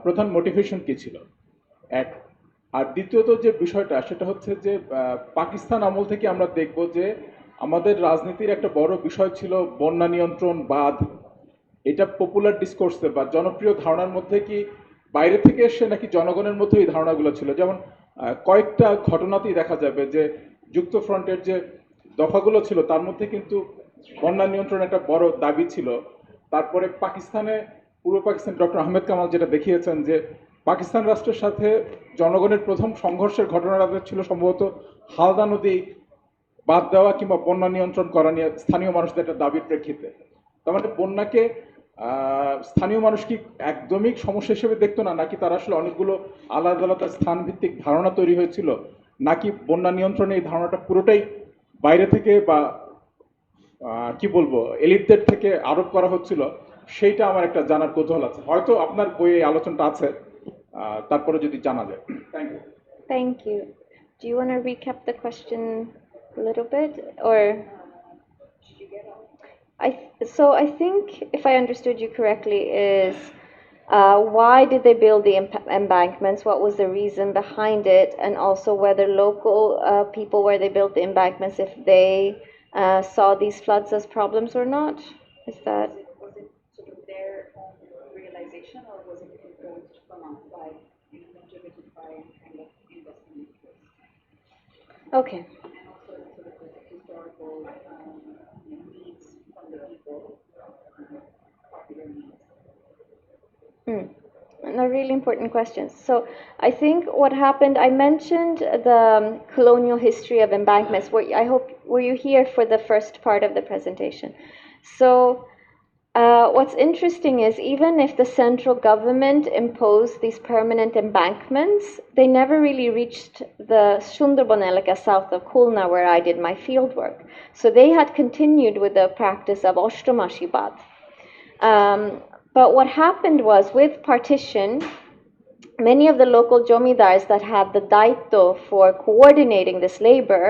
প্রধান মোটিভেশন কি ছিল? এক। আর দ্বিতীয়ত যে বিষয়টা, সেটা হচ্ছে যে পাকিস্তান আমল থেকে আমরা দেখব যে আমাদের রাজনীতির একটা বড় বিষয় ছিল বন্যা নিয়ন্ত্রণ, বাঁধ। এটা পপুলার ডিসকোর্সে বা জনপ্রিয় ধারণার মধ্যে কি বাইরে থেকে এসে, নাকি জনগণের মধ্যে এই ধারণাগুলো ছিল? যেমন কয়েকটা ঘটনাতেই দেখা যাবে যে যুক্তফ্রন্টের যে দফাগুলো ছিল তার মধ্যে কিন্তু বন্যা নিয়ন্ত্রণ একটা বড় দাবি ছিল। তারপরে পাকিস্তানে, পূর্ব পাকিস্তান ডক্টর আহমেদ কামাল যেটা দেখিয়েছেন যে পাকিস্তান রাষ্ট্রের সাথে জনগণের প্রথম সংঘর্ষের ঘটনাটা ছিল সম্ভবত হালদা নদী বাদ দেওয়া কিংবা বন্যা নিয়ন্ত্রণ করা নিয়ে স্থানীয় মানুষদের একটা দাবির প্রেক্ষিতে। তার মানে বন্যাকে স্থানীয় মানুষ কি একদমই সমস্যা হিসেবে দেখতো না, নাকি তারা আসলে অনেকগুলো আলাদা আলাদা স্থান ভিত্তিক ধারণা তৈরি হয়েছিল, নাকি বন্যা নিয়ন্ত্রণে এই ধারণাটা পুরোটাই বাইরে থেকে বা কি বলবো এলিটদের থেকে আরোপ করা হচ্ছিল, সেইটা আমার একটা জানার কৌতূহল আছে। হয়তো আপনার বইয়ে আলোচনাটা আছে, তারপরে যদি জানা যায়। Thank you. Thank you. Do you want to recap the question a little bit, or I think if I understood you correctly is why did they build the embankments? What was the reason behind it? And also whether local people where they built the embankments, if they saw these floods as problems or not? Is that? Was it sort of their own realization, or was it imposed from outside, contributed by kind of investment interests? Okay. And also sort of the historical needs from the people, popular needs. No, really important questions. So I think what happened, I mentioned the colonial history of embankments. I hope, were you here for the first part of the presentation? So what's interesting is even if the central government imposed these permanent embankments, they never really reached the Sundarban Elika south of Khulna where I did my field work. So they had continued with the practice of Oshtomashi Bath. But what happened was with partition, many of the local jomidars that had the daito for coordinating this labor,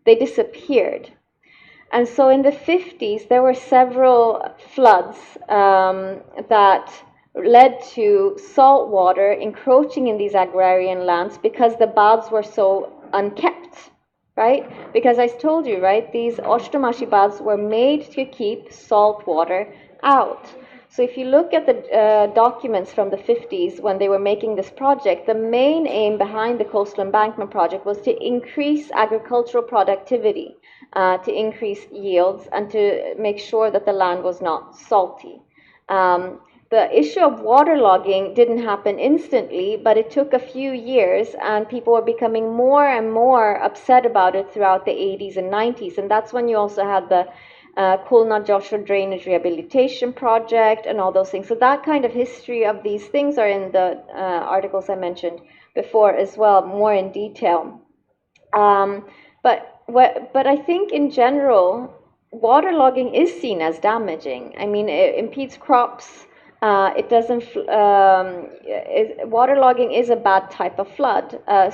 they disappeared. And so in the 50s, there were several floods that led to salt water encroaching in these agrarian lands because the baths were so unkept, right? Because I told you, right, these Oshtomashi baths were made to keep salt water out. So if you look at the documents from the 50s when they were making this project, the main aim behind the coastal embankment project was to increase agricultural productivity, to increase yields, and to make sure that the land was not salty. The issue of waterlogging didn't happen instantly, but it took a few years, and people were becoming more and more upset about it throughout the 80s and 90s. And that's when you also had the Khulna Joshua Drainage Rehabilitation Project and all those things. So that kind of history of these things are in the articles I mentioned before as well, more in detail. But I think in general, waterlogging is seen as damaging. I mean, it impedes crops. It doesn't. Waterlogging is a bad type of flood.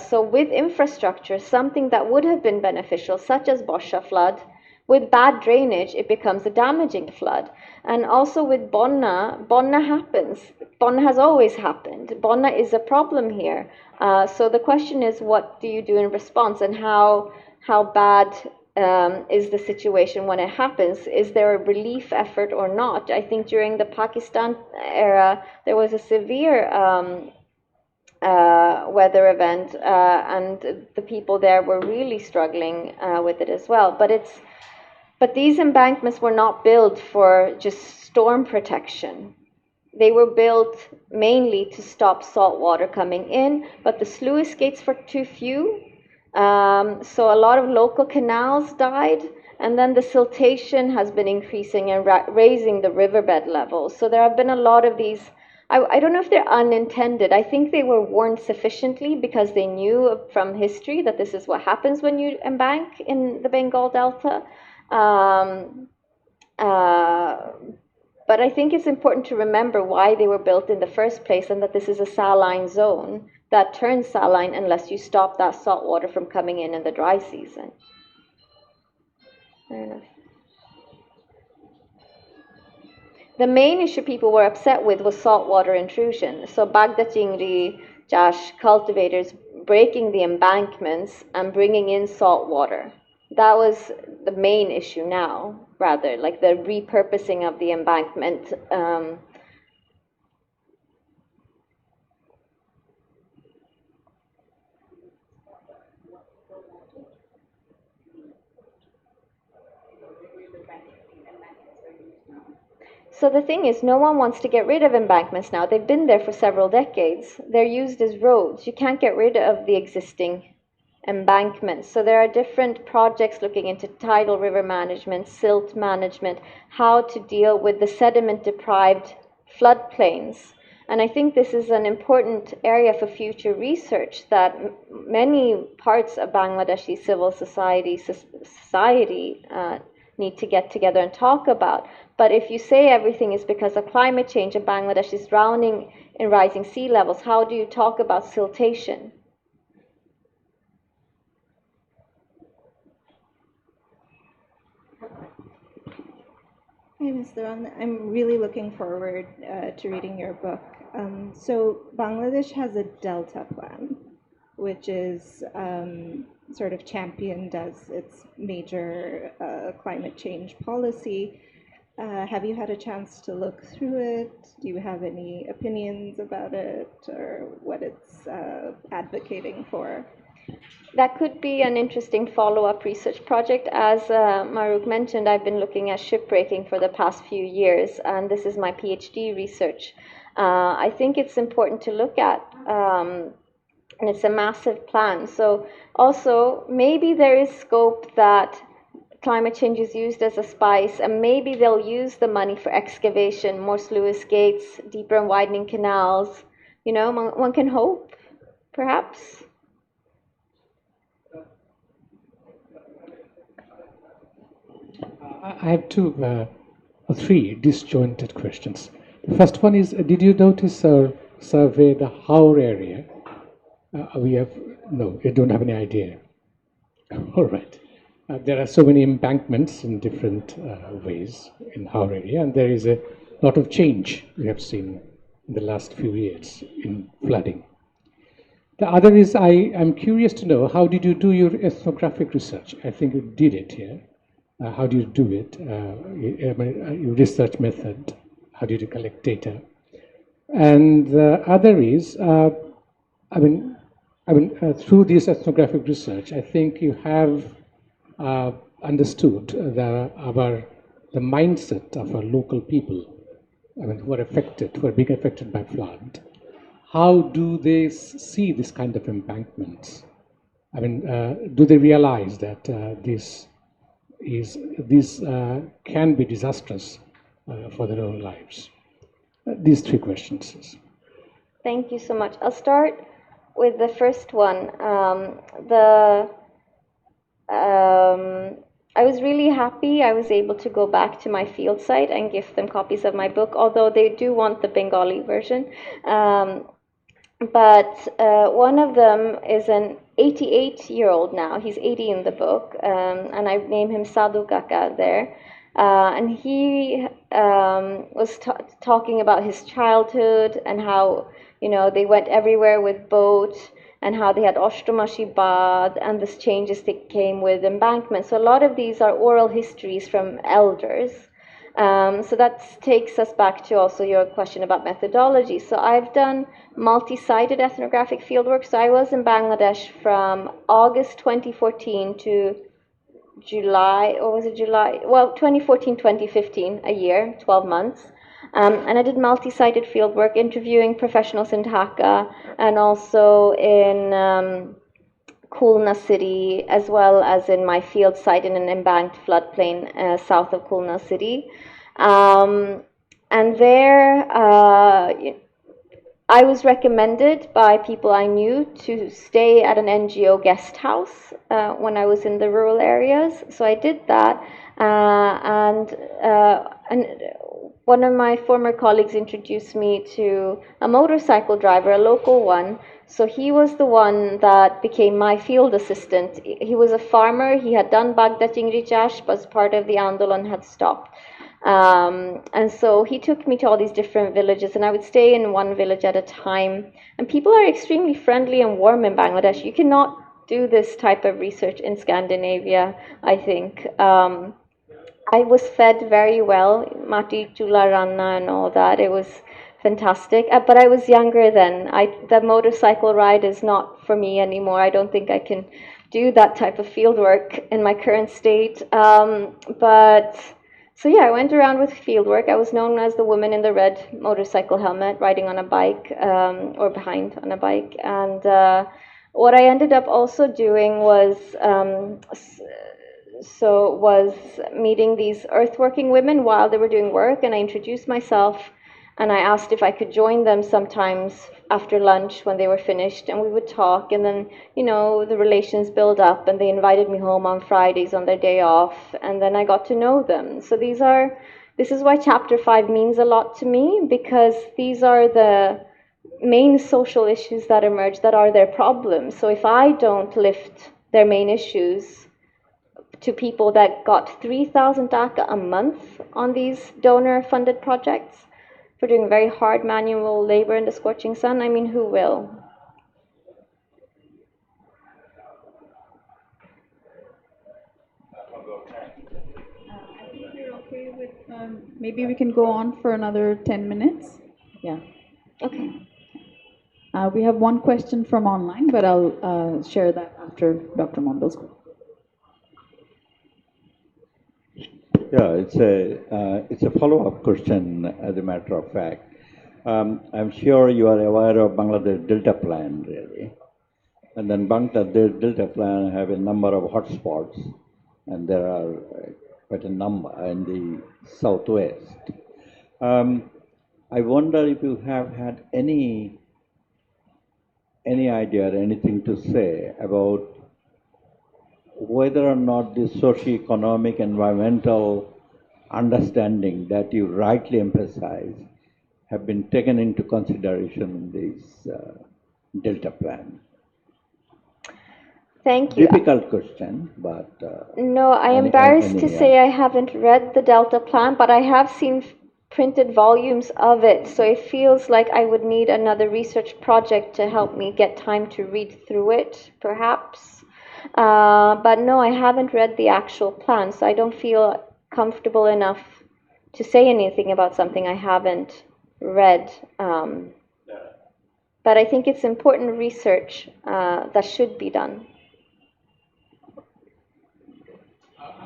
So with infrastructure, something that would have been beneficial, such as Bosha flood, with bad drainage, it becomes a damaging flood. And also with bonna happens. Bonna has always happened. Bonna is a problem here. So the question is, what do you do in response, and how bad is the situation when it happens? Is there a relief effort or not? I think during the Pakistan era, there was a severe weather event, and the people there were really struggling with it as well. But these embankments were not built for just storm protection. They were built mainly to stop salt water coming in, but the sluice gates were too few. So a lot of local canals died, and then the siltation has been increasing and raising the riverbed levels. So there have been a lot of these. I don't know if they're unintended. I think they were warned sufficiently because they knew from history that this is what happens when you embank in the Bengal Delta. But I think it's important to remember why they were built in the first place, and that this is a saline zone that turns saline unless you stop that salt water from coming in the dry season. Fair enough. The main issue people were upset with was saltwater intrusion. So Bagda Chingri, Jash cultivators breaking the embankments and bringing in salt water. That was the main issue now, rather, like the repurposing of the embankment. So the thing is, no one wants to get rid of embankments now. They've been there for several decades. They're used as roads. You can't get rid of the existing embankments. So there are different projects looking into tidal river management, silt management, how to deal with the sediment-deprived floodplains. And I think this is an important area for future research that many parts of Bangladeshi civil society need to get together and talk about. But if you say everything is because of climate change and Bangladesh is drowning in rising sea levels, how do you talk about siltation? Hi, Ms. Duran. I'm really looking forward to reading your book. So Bangladesh has a Delta plan, which is sort of championed as its major climate change policy. Have you had a chance to look through it? Do you have any opinions about it or what it's advocating for? That could be an interesting follow-up research project. As Maruk mentioned, I've been looking at shipbreaking for the past few years, and this is my PhD research. I think it's important to look at, and it's a massive plan. So also, maybe there is scope that climate change is used as a spice, and maybe they'll use the money for excavation, more sluice gates, deeper and widening canals. You know, one can hope, perhaps. I have two or three disjointed questions. The first one is, did you notice or survey the Haur area? No, you don't have any idea. All right. There are so many embankments in different ways in Haur area, and there is a lot of change we have seen in the last few years in flooding. The other is, I'm curious to know, how did you do your ethnographic research? I think you did it here. How do you do it? Your research method. How did you collect data? And the other is, through this ethnographic research, I think you have understood the mindset of our local people. Who are affected, who are being affected by flood. How do they see this kind of embankments? Do they realize that this can be disastrous for their own lives? These three questions. Thank you so much. I'll start with the first one. I was really happy I was able to go back to my field site and give them copies of my book, although they do want the Bengali version. But one of them is an 88-year-old now. He's 80 in the book, and I named him Sadhu Kaka there. And he was talking about his childhood and how, they went everywhere with boat, and how they had Oshtomashi Bad and the changes that came with embankment. So a lot of these are oral histories from elders. So that takes us back to also your question about methodology. So I've done multi-sited ethnographic fieldwork. So I was in Bangladesh from August 2014 to July, or was it July? Well, 2014, 2015, a year, 12 months. And I did multi-sited fieldwork, interviewing professionals in Dhaka and also in Khulna city, as well as in my field site in an embanked floodplain south of Khulna city. And there, I was recommended by people I knew to stay at an NGO guest house when I was in the rural areas. So I did that, and one of my former colleagues introduced me to a motorcycle driver, a local one. So he was the one that became my field assistant. He was a farmer. He had done Bagda Chingri Chash, but as part of the Andolan had stopped. And so he took me to all these different villages, and I would stay in one village at a time. And people are extremely friendly and warm in Bangladesh. You cannot do this type of research in Scandinavia, I think. I was fed very well, mati chula ranna and all that. It was fantastic. But I was younger then. The motorcycle ride is not for me anymore. I don't think I can do that type of field work in my current state. So yeah, I went around with fieldwork. I was known as the woman in the red motorcycle helmet, riding on a bike, or behind on a bike. And what I ended up also doing was meeting these earthworking women while they were doing work, and I introduced myself. And I asked if I could join them sometimes after lunch when they were finished, and we would talk. And then, the relations build up, and they invited me home on Fridays on their day off, and then I got to know them. So this is why Chapter 5 means a lot to me, because these are the main social issues that emerge that are their problems. So if I don't lift their main issues to people that got 3,000 DACA a month on these donor-funded projects, for doing very hard manual labor in the scorching sun, I mean, who will? I think we're okay with, maybe we can go on for another 10 minutes. Yeah. Okay. We have one question from online, but I'll share that after Dr. Mondal's question. Yeah, it's a follow-up question, as a matter of fact. I'm sure you are aware of Bangladesh Delta Plan, really. And then Bangladesh Delta Plan have a number of hotspots, and there are quite a number in the southwest. I wonder if you have had any idea or anything to say about whether or not the socio-economic, environmental understanding that you rightly emphasize have been taken into consideration in this Delta Plan. Thank you. Difficult question, but No, I'm embarrassed to say I haven't read the Delta Plan, but I have seen printed volumes of it, so it feels like I would need another research project to help me get time to read through it, perhaps. But no, I haven't read the actual plan, so I don't feel comfortable enough to say anything about something I haven't read. But I think it's important research that should be done.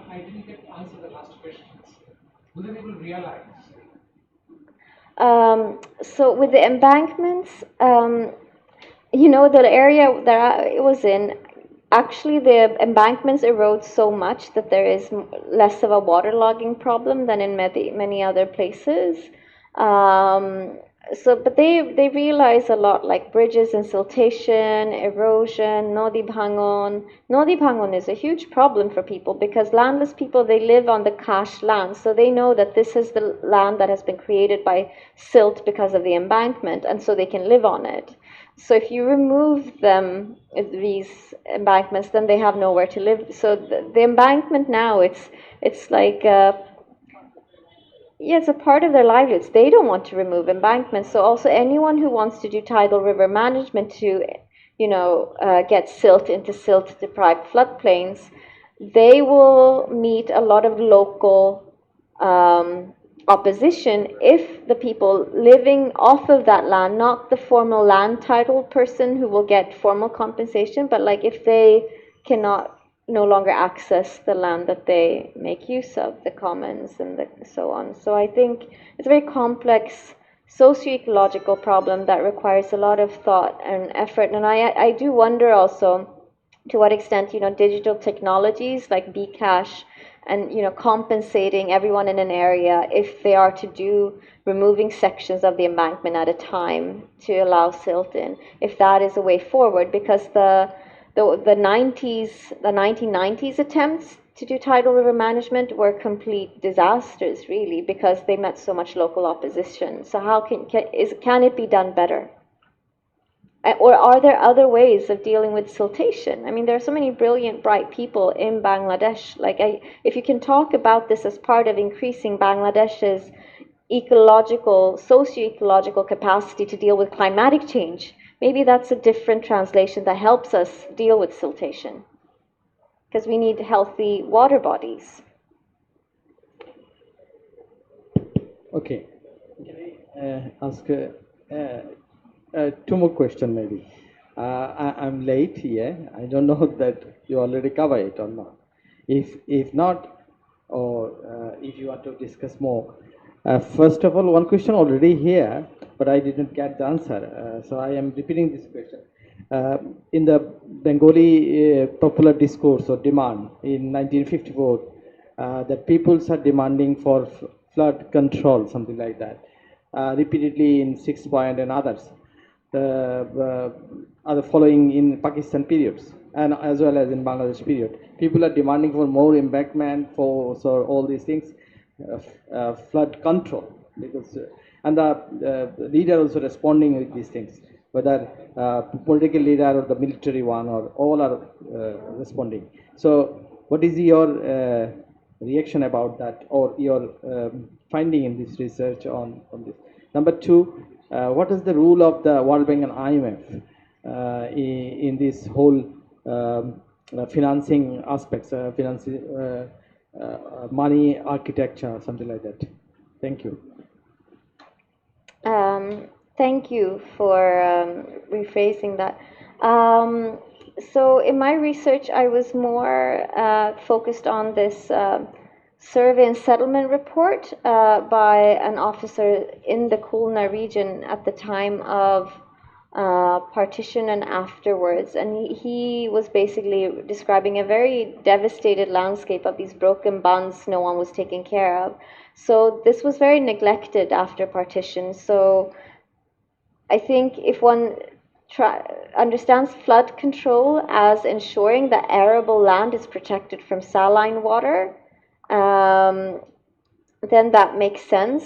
I didn't get to answer the last questions. Will the people realize? So with the embankments, the area that I was in, actually the embankments erode so much that there is less of a waterlogging problem than in many other places. But they realize a lot, like bridges and siltation, erosion, nodi bhangon. Nodi bhangon is a huge problem for people because landless people, they live on the cash land, so they know that this is the land that has been created by silt because of the embankment, and so they can live on it. So if you remove these embankments, then they have nowhere to live. So the embankment now, it's like it's a part of their livelihoods. They don't want to remove embankments. So also anyone who wants to do tidal river management to, get silt into silt-deprived floodplains, they will meet a lot of local opposition if the people living off of that land, not the formal land title person who will get formal compensation, but like if they cannot no longer access the land that they make use of, the commons and so on. So I think it's a very complex socio-ecological problem that requires a lot of thought and effort. And I do wonder also to what extent, digital technologies like Bcash and, compensating everyone in an area if they are to do removing sections of the embankment at a time to allow silt in, if that is a way forward, because the 1990s attempts to do tidal river management were complete disasters, really, because they met so much local opposition. So how can it be done better? Or are there other ways of dealing with siltation? I mean, there are so many brilliant, bright people in Bangladesh. If you can talk about this as part of increasing Bangladesh's socio-ecological capacity to deal with climatic change, maybe that's a different translation that helps us deal with siltation, because we need healthy water bodies. Okay. Can I ask two more questions maybe? I'm late here. I don't know that you already covered it or not. If not, or if you want to discuss more. First of all, one question already here, but I didn't get the answer. So I am repeating this question. In the Bengali popular discourse or demand in 1954, that peoples are demanding for flood control, something like that. repeatedly in 6 point and others. Are following in Pakistan periods and as well as in Bangladesh period. People are demanding for more embankment, for so all these things, flood control, because and the leader also responding with these things, whether political leader or the military one, or all are responding. So, what is your reaction about that, or your finding in this research on this? Number two, what is the role of the World Bank and IMF in this whole financing aspects, money architecture, something like that? Thank you. Thank you for rephrasing that. So in my research, I was more focused on this survey and settlement report by an officer in the Khulna region at the time of partition and afterwards. And he was basically describing a very devastated landscape of these broken bonds no one was taking care of. So this was very neglected after partition. So I think if one understands flood control as ensuring that arable land is protected from saline water, then that makes sense.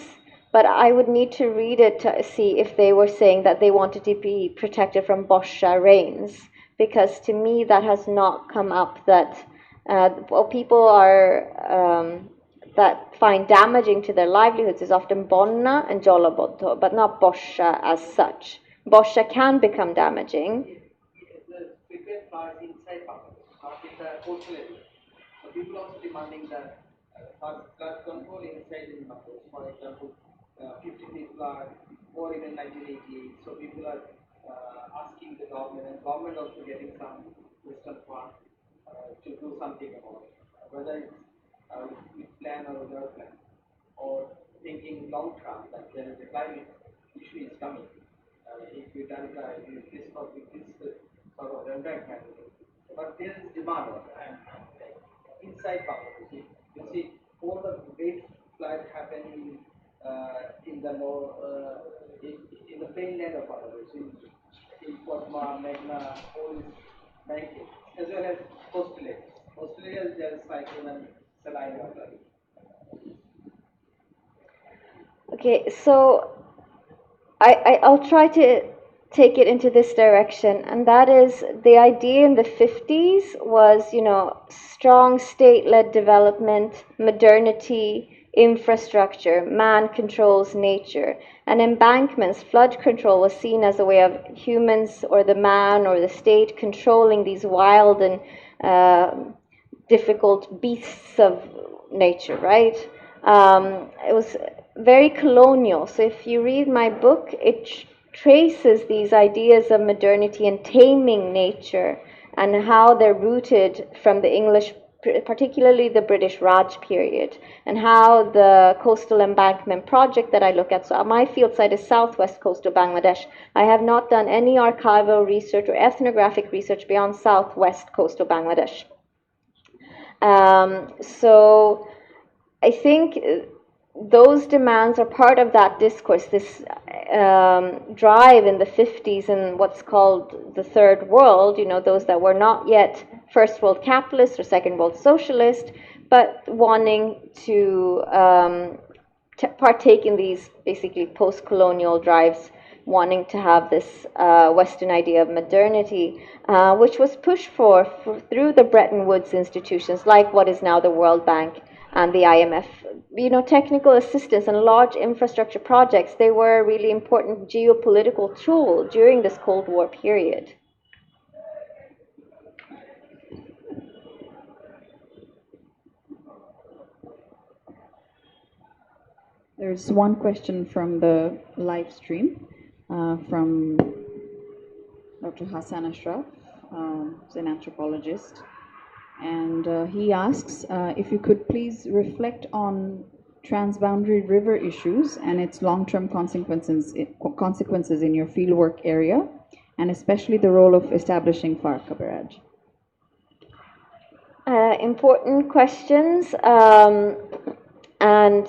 But I would need to read it to see if they were saying that they wanted to be protected from Bosha rains, because to me that has not come up, that people are that find damaging to their livelihoods is often bonna and jolabodho, but not Bosha as such. Bosha can become damaging. The frequent floods inside Bangladesh, not in the coastal area. So people also demanding that flood control inside in Bangladesh. For example, 50-day flood or even 1988. So people are asking the government, and government also getting some Western fund to do something about it. Whether it's with plan or without plan, or thinking long term that there is a climate issue is coming. If we done this sort of embankment, but there is demand on it. Inside Bangladesh, you see all the great floods happening in the in the plainland of Bangladesh, in Padma, Meghna, all these banking, as well as coastal areas. Coastal areas there is cyclone and saline water. Okay, so I'll try to take it into this direction, and that is the idea in the 50s was, strong state-led development, modernity, infrastructure, man controls nature. And embankments, flood control was seen as a way of humans or the man or the state controlling these wild and difficult beasts of nature, right? It was very colonial. So if you read my book, it traces these ideas of modernity and taming nature and how they're rooted from the English, particularly the British Raj period, and how the coastal embankment project that I look at, so my field site is southwest coastal Bangladesh. I have not done any archival research or ethnographic research beyond southwest coastal Bangladesh. So I think those demands are part of that discourse, this drive in the 50s in what's called the third world, those that were not yet first world capitalist or second world socialist, but wanting to partake in these basically post-colonial drives, wanting to have this Western idea of modernity, which was pushed for through the Bretton Woods institutions, like what is now the World Bank and the IMF. Technical assistance and large infrastructure projects, they were a really important geopolitical tool during this Cold War period. There's one question from the live stream from Dr. Hassan Ashraf, who's an anthropologist. And he asks if you could please reflect on transboundary river issues and its long-term consequences in your fieldwork area, and especially the role of establishing Farka barrage. Important questions. And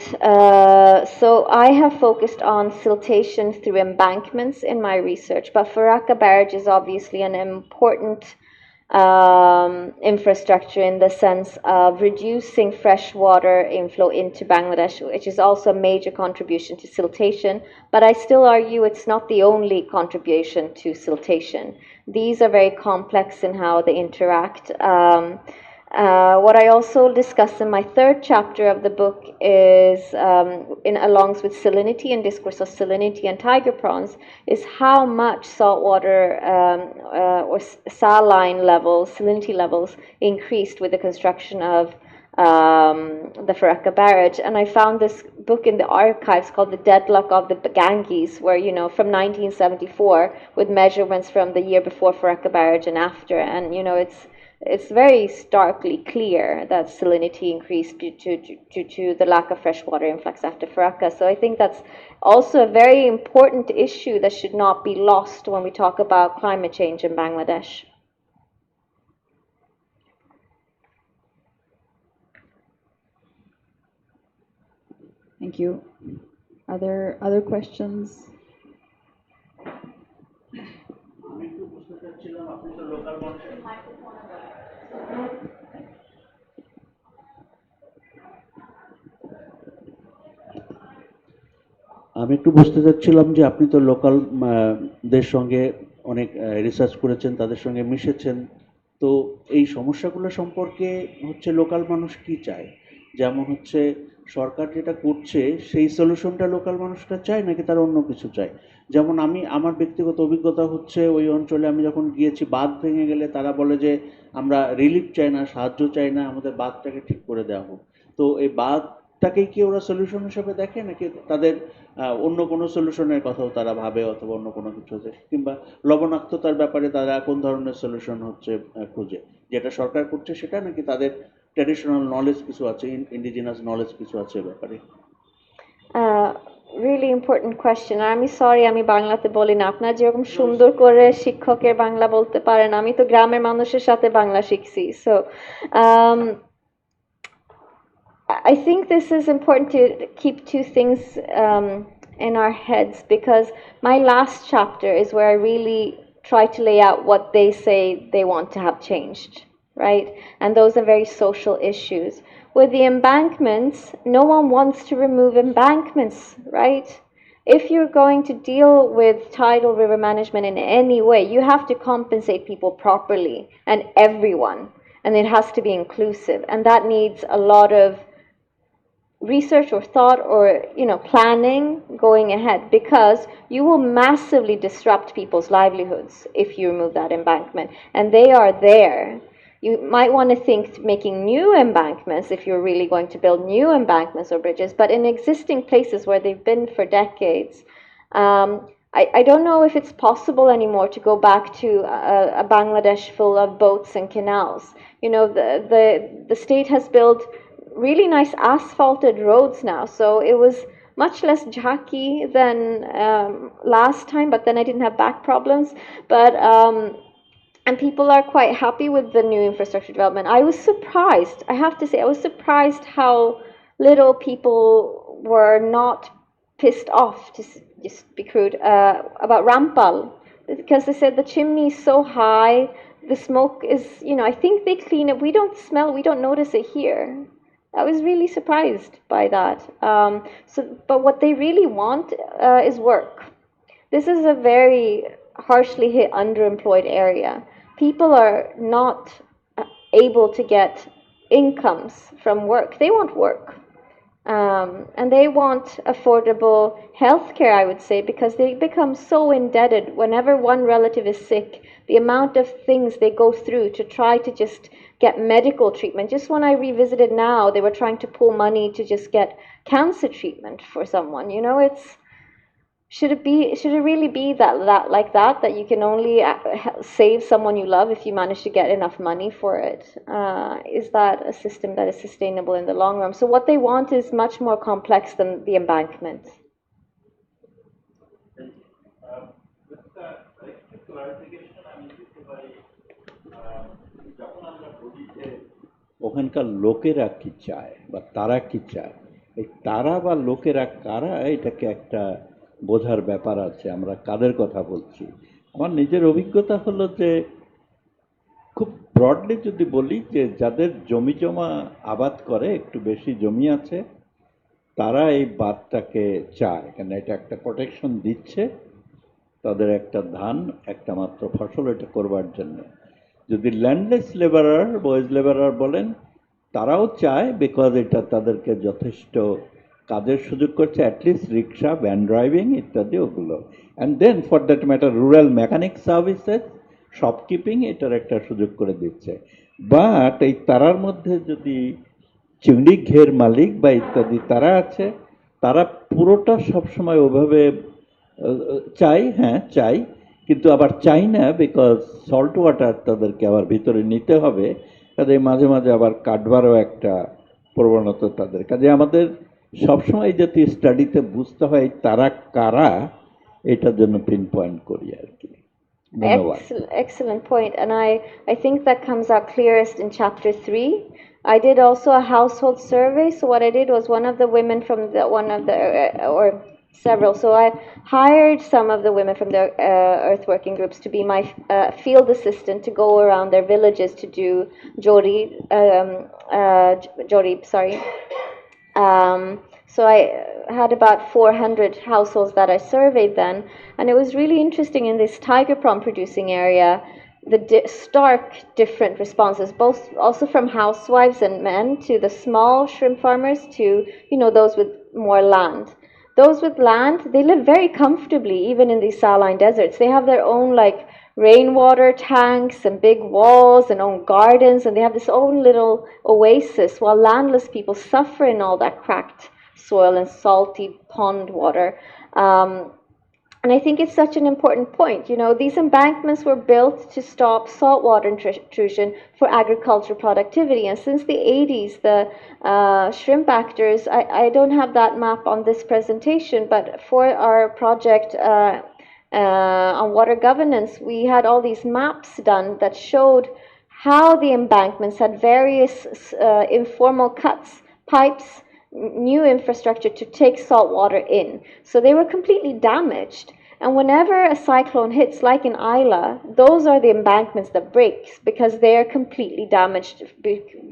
so I have focused on siltation through embankments in my research, but Farakka Barrage is obviously an important infrastructure in the sense of reducing freshwater inflow into Bangladesh, which is also a major contribution to siltation. But I still argue it's not the only contribution to siltation. These are very complex in how they interact. What I also discuss in my third chapter of the book is, along with salinity and discourse of salinity and tiger prawns, is how much saltwater or saline levels, salinity levels, increased with the construction of the Farakka Barrage. And I found this book in the archives called The Deadlock of the Ganges, where, from 1974, with measurements from the year before Farakka Barrage and after. And, it's very starkly clear that salinity increased due to the lack of freshwater influx after Farakka. So I think that's also a very important issue that should not be lost when we talk about climate change in Bangladesh. Thank you. Are there other questions? আমি একটু বুঝতে চাচ্ছিলাম যে আপনি তো local দের সঙ্গে অনেক research করেছেন, তাদের সঙ্গে মিশেছেন, তো এই সমস্যাগুলো সম্পর্কে হচ্ছে লোকাল মানুষ কি চায়? যেমন হচ্ছে সরকার যেটা করছে সেই সলিউশনটা লোকাল মানুষটা চায় নাকি তারা অন্য কিছু চায়? যেমন আমার ব্যক্তিগত অভিজ্ঞতা হচ্ছে ওই অঞ্চলে আমি যখন গিয়েছি, বাঁধ ভেঙে গেলে তারা বলে যে আমরা রিলিফ চাই না, সাহায্য চাই না, আমাদের বাঁধটাকে ঠিক করে দেওয়া হোক। তো এই বাঁধটাকেই কি ওরা সলিউশন হিসেবে দেখে নাকি তাদের অন্য কোনো সলিউশনের কথাও তারা ভাবে, অথবা অন্য কোনো কিছু আছে, কিংবা লবণাক্ততার ব্যাপারে তারা কোন ধরনের সলিউশন হচ্ছে খুঁজে? যেটা সরকার করছে সেটা নাকি তাদের ট্র্যাডিশনাল নলেজ কিছু আছে, ইন্ডিজিনাস নলেজ কিছু আছে ব্যাপারে? Really important question. আমি সরি আমি বাংলাতে বলি না। আপনারা যেরকম সুন্দর করে শিক্ষকের বাংলা বলতে পারেন, আমি তো গ্রামের মানুষের সাথে বাংলা শিখছি। So I think this is important to keep two things in our heads, because my last chapter is where I really try to lay out what they say they want to have changed, right? And those are very social issues. With the embankments, no one wants to remove embankments, right? If you're going to deal with tidal river management in any way, you have to compensate people properly, and everyone, and it has to be inclusive, and that needs a lot of research or thought or planning going ahead, because you will massively disrupt people's livelihoods if you remove that embankment, and they are there. You might want to think making new embankments if you're really going to build new embankments or bridges, but in existing places where they've been for decades, I don't know if it's possible anymore to go back to a Bangladesh full of boats and canals. The state has built really nice asphalted roads now, so it was much less jacky than last time, but then I didn't have back problems. But and people are quite happy with the new infrastructure development. I was surprised, I have to say, I was surprised how little people were not pissed off, to just be crude, about Rampal, because they said the chimney is so high, the smoke is, I think they clean it, we don't smell, we don't notice it here. I was really surprised by that. But what they really want is work. This is a very harshly hit, underemployed area. People are not able to get incomes from work. They want work. And they want affordable healthcare, I would say, because they become so indebted. Whenever one relative is sick, the amount of things they go through to try to just get medical treatment. Just when I revisited now, they were trying to pull money to just get cancer treatment for someone. Should it really be that you can only save someone you love if you manage to get enough money for it? Is that a system that is sustainable in the long run? So what they want is much more complex than the embankment. ওখানকার লোকেরা কি চায় বা তারা কি চায়, এই তারা বা লোকেরা কারা এটাকে একটা বোঝার ব্যাপার আছে, আমরা কাদের কথা বলছি। আমার নিজের অভিজ্ঞতা হলো যে খুব ব্রডলি যদি বলি যে যাদের জমি জমা আবাদ করে, একটু বেশি জমি আছে, তারা এই বাঁধটাকে চায়, কেন এটা একটা প্রোটেকশন দিচ্ছে তাদের একটা ধান একটা মাত্র ফসল এটা করবার জন্য। যদি ল্যান্ডলেস লেবারার বয়েজ লেবারার বলেন, তারাও চায়, বিকজ এটা তাদেরকে যথেষ্ট কাজের সুযোগ করছে, অ্যাটলিস্ট রিক্সা, ভ্যান ড্রাইভিং ইত্যাদি ওগুলো। And then for that matter rural mechanic services, shopkeeping এটার একটা সুযোগ করে দিচ্ছে। বাট এই তারার মধ্যে যদি চিংড়ি ঘের মালিক বা ইত্যাদি তারা আছে, তারা পুরোটা সবসময় ওভাবে চাই, হ্যাঁ চাই, কিন্তু আবার চাই না, বিকজ সল্ট ওয়াটার তাদেরকে আবার ভিতরে নিতে হবে, কাজে মাঝে মাঝে আবার কাটবারও একটা প্রবণতা তাদের। কাজে আমাদের সবসময় যদি স্টাডিতে বুঝতে হয় তারা কারা, এটার জন্য পিন পয়েন্ট করি আর কি। ধন্যবাদ। Excellent point, and I think that comes out clearest in chapter 3. I did also a household survey. So what I did was one of the women from one of the or several. So I hired some of the women from the earth working groups to be my field assistant to go around their villages to do jori, jori. Sorry. So I had about 400 households that I surveyed then, and it was really interesting in this tiger prawn producing area, the stark different responses, both also from housewives and men to the small shrimp farmers to, you know, those with more land. Those with land, they live very comfortably even in these saline deserts. They have their own like rainwater tanks and big walls and own gardens, and they have this own little oasis, while landless people suffer in all that cracked soil and salty pond water. And I think it's such an important point. You know, these embankments were built to stop saltwater intrusion for agricultural productivity. And since the 80s, the shrimp actors, I don't have that map on this presentation, but for our project on water governance, we had all these maps done that showed how the embankments had various informal cuts, pipes, new infrastructure to take salt water in. So they were completely damaged. And whenever a cyclone hits, like in Isla, those are the embankments that break because they are completely damaged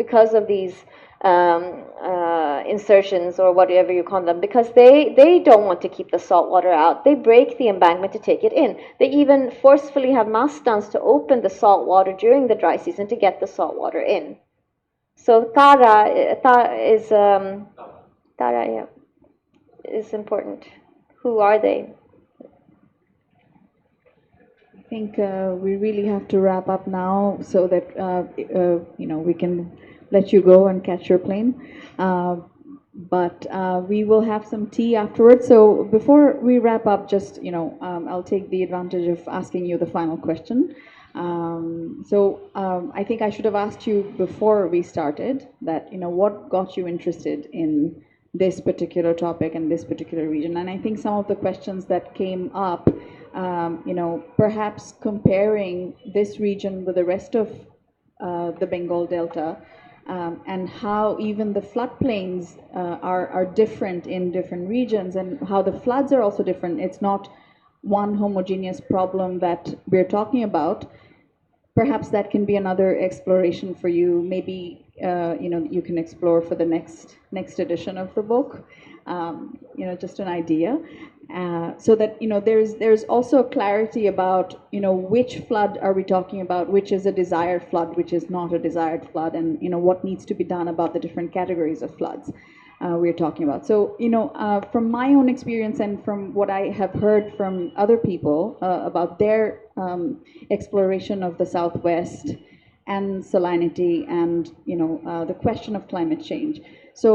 because of these insertions or whatever you call them, because they don't want to keep the salt water out. They break the embankment to take it in. They even forcefully have mastodons to open the salt water during the dry season to get the salt water in. So Tara yeah, is important. Who are they? I think we really have to wrap up now so that you know, we can let you go and catch your plane. But we will have some tea afterwards. So before we wrap up, just, you know, I'll take the advantage of asking you the final question. I think I should have asked you before we started that, you know, what got you interested in this particular topic and this particular region. And I think some of the questions that came up, you know, perhaps comparing this region with the rest of the Bengal Delta, and how even the floodplains are different in different regions, and how the floods are also different. It's not one homogeneous problem that we're talking about. Perhaps that can be another exploration for you. Maybe you know, you can explore for the next edition of the book. You know, just an idea, so that, you know, there's also clarity about, you know, which flood are we talking about, which is a desired flood, which is not a desired flood, and, you know, what needs to be done about the different categories of floods we're talking about. So, you know, from my own experience and from what I have heard from other people about their exploration of the Southwest and salinity and, you know, the question of climate change. So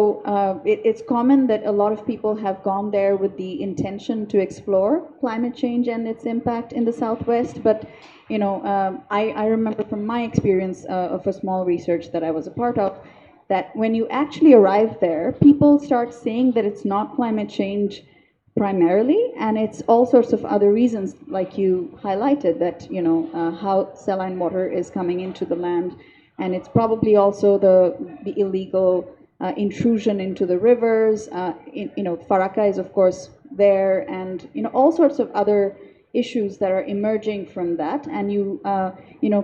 it's common that a lot of people have gone there with the intention to explore climate change and its impact in the Southwest. But, you know, I remember from my experience of a small research that I was a part of, that when you actually arrive there, people start saying that it's not climate change primarily, and it's all sorts of other reasons, like you highlighted, that, you know, how saline water is coming into the land, and it's probably also the illegal intrusion into the rivers. Faraka is of course there, and all sorts of other issues that are emerging from that. And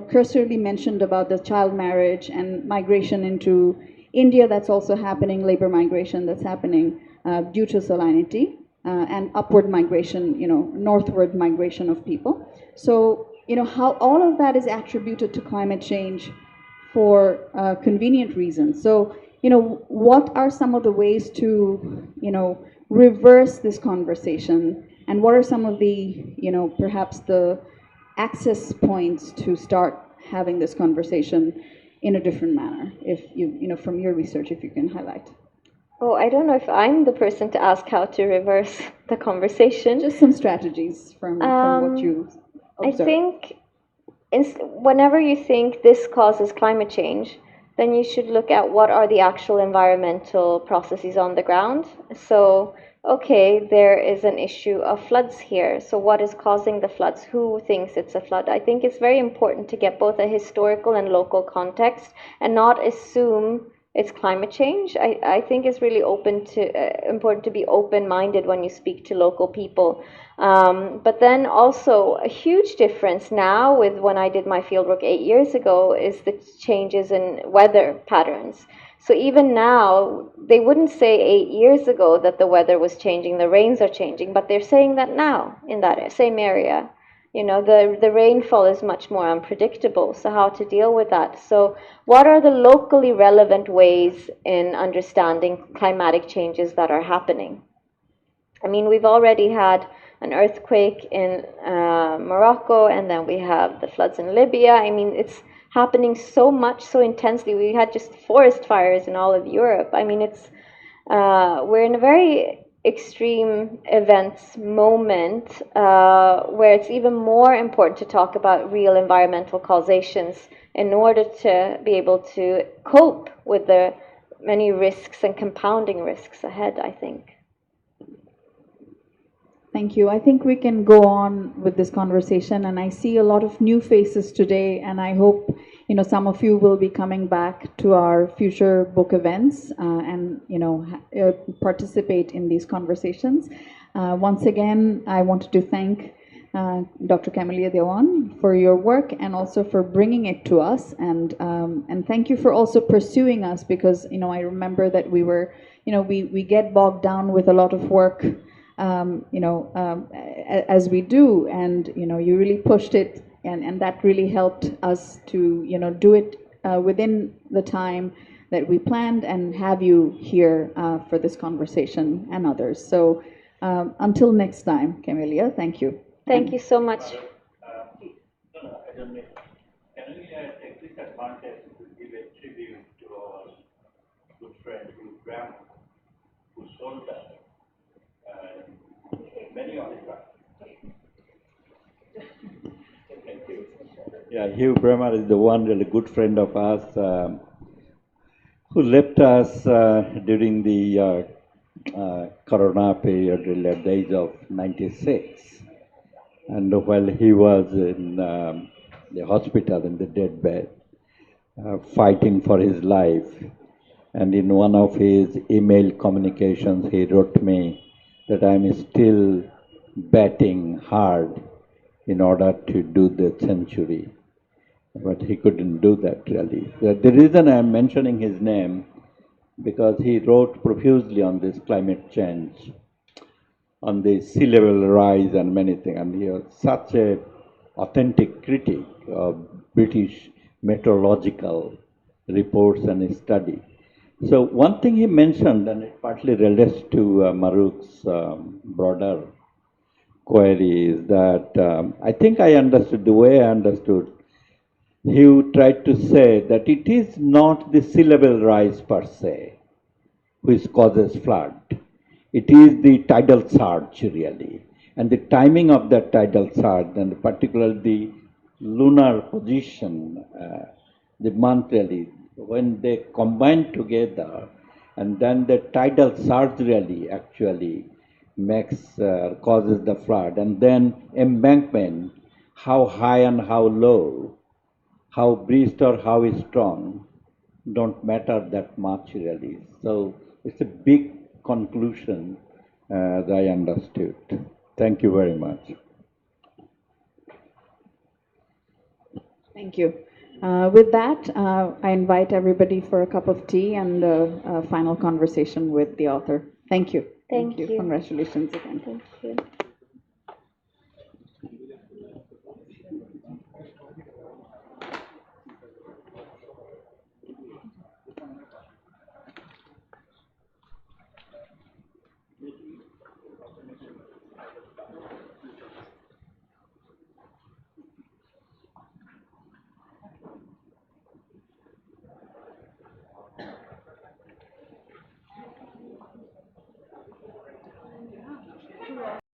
cursorily mentioned about the child marriage and migration into India. That's also happening. Labor migration that's happening due to salinity. And upward migration, northward migration of people. So, how all of that is attributed to climate change for convenient reasons. So, what are some of the ways to, reverse this conversation? And what are some of the, perhaps the access points to start having this conversation in a different manner? If from your research, if you can highlight. Oh, I don't know if I'm the person to ask how to reverse the conversation. Just some strategies from what you observed. I think whenever you think this causes climate change, then you should look at what are the actual environmental processes on the ground. So, okay, there is an issue of floods here. So what is causing the floods? Who thinks it's a flood? I think it's very important to get both a historical and local context and not assume it's climate change. I think it's really important to be open-minded when you speak to local people. But then also a huge difference now with when I did my fieldwork 8 years ago is the changes in weather patterns. So even now, they wouldn't say 8 years ago that the weather was changing, the rains are changing, but they're saying that now in that same area. The rainfall is much more unpredictable, so how to deal with that? So what are the locally relevant ways in understanding climatic changes that are happening? I mean, we've already had an earthquake in Morocco, and then we have the floods in Libya. I mean, it's happening so much, so intensely. We had just forest fires in all of Europe. I mean, we're in a very extreme events moment where it's even more important to talk about real environmental causations in order to be able to cope with the many risks and compounding risks ahead, I think. Thank you. I think we can go on with this conversation, and I see a lot of new faces today, and I hope some of you will be coming back to our future book events and participate in these conversations. Once again, I wanted to thank Dr. Camelia Dewan for your work and also for bringing it to us, and thank you for also pursuing us, because I remember that we were we get bogged down with a lot of work as we do, and you really pushed it, and that really helped us to do it within the time that we planned and have you here for this conversation and others. So until next time, Camelia, thank you. Thank you so much. Can we take this advantage to give a tribute to our good friend Hugh Graham, who sold us many of his books. Thank you. Yeah, Hugh Bremer is the one really good friend of us who left us during the Corona period, the days of '96. And while he was in the hospital in the deathbed, fighting for his life, and in one of his email communications, he wrote me that I'm still batting hard in order to do the century. But he couldn't do that really. The reason I'm mentioning his name, because he wrote profusely on this climate change, on the sea level rise and many things, and he was such a authentic critic of British meteorological reports and study. So one thing he mentioned, and it partly relates to Maruk's broader query, is that I think I understood, the way I understood, he tried to say that it is not the sea level rise per se which causes flood. It is the tidal surge really, and the timing of that tidal surge, and particularly the lunar position, the month really, when they combine together, and then the tidal surge really actually causes the flood, and then embankment, how high and how low, how brisk or how strong, don't matter that much really. So it's a big conclusion as I understood. Thank you very much. Thank you. With that, I invite everybody for a cup of tea and a final conversation with the author. Thank you. Thank you. Congratulations again. Thank you.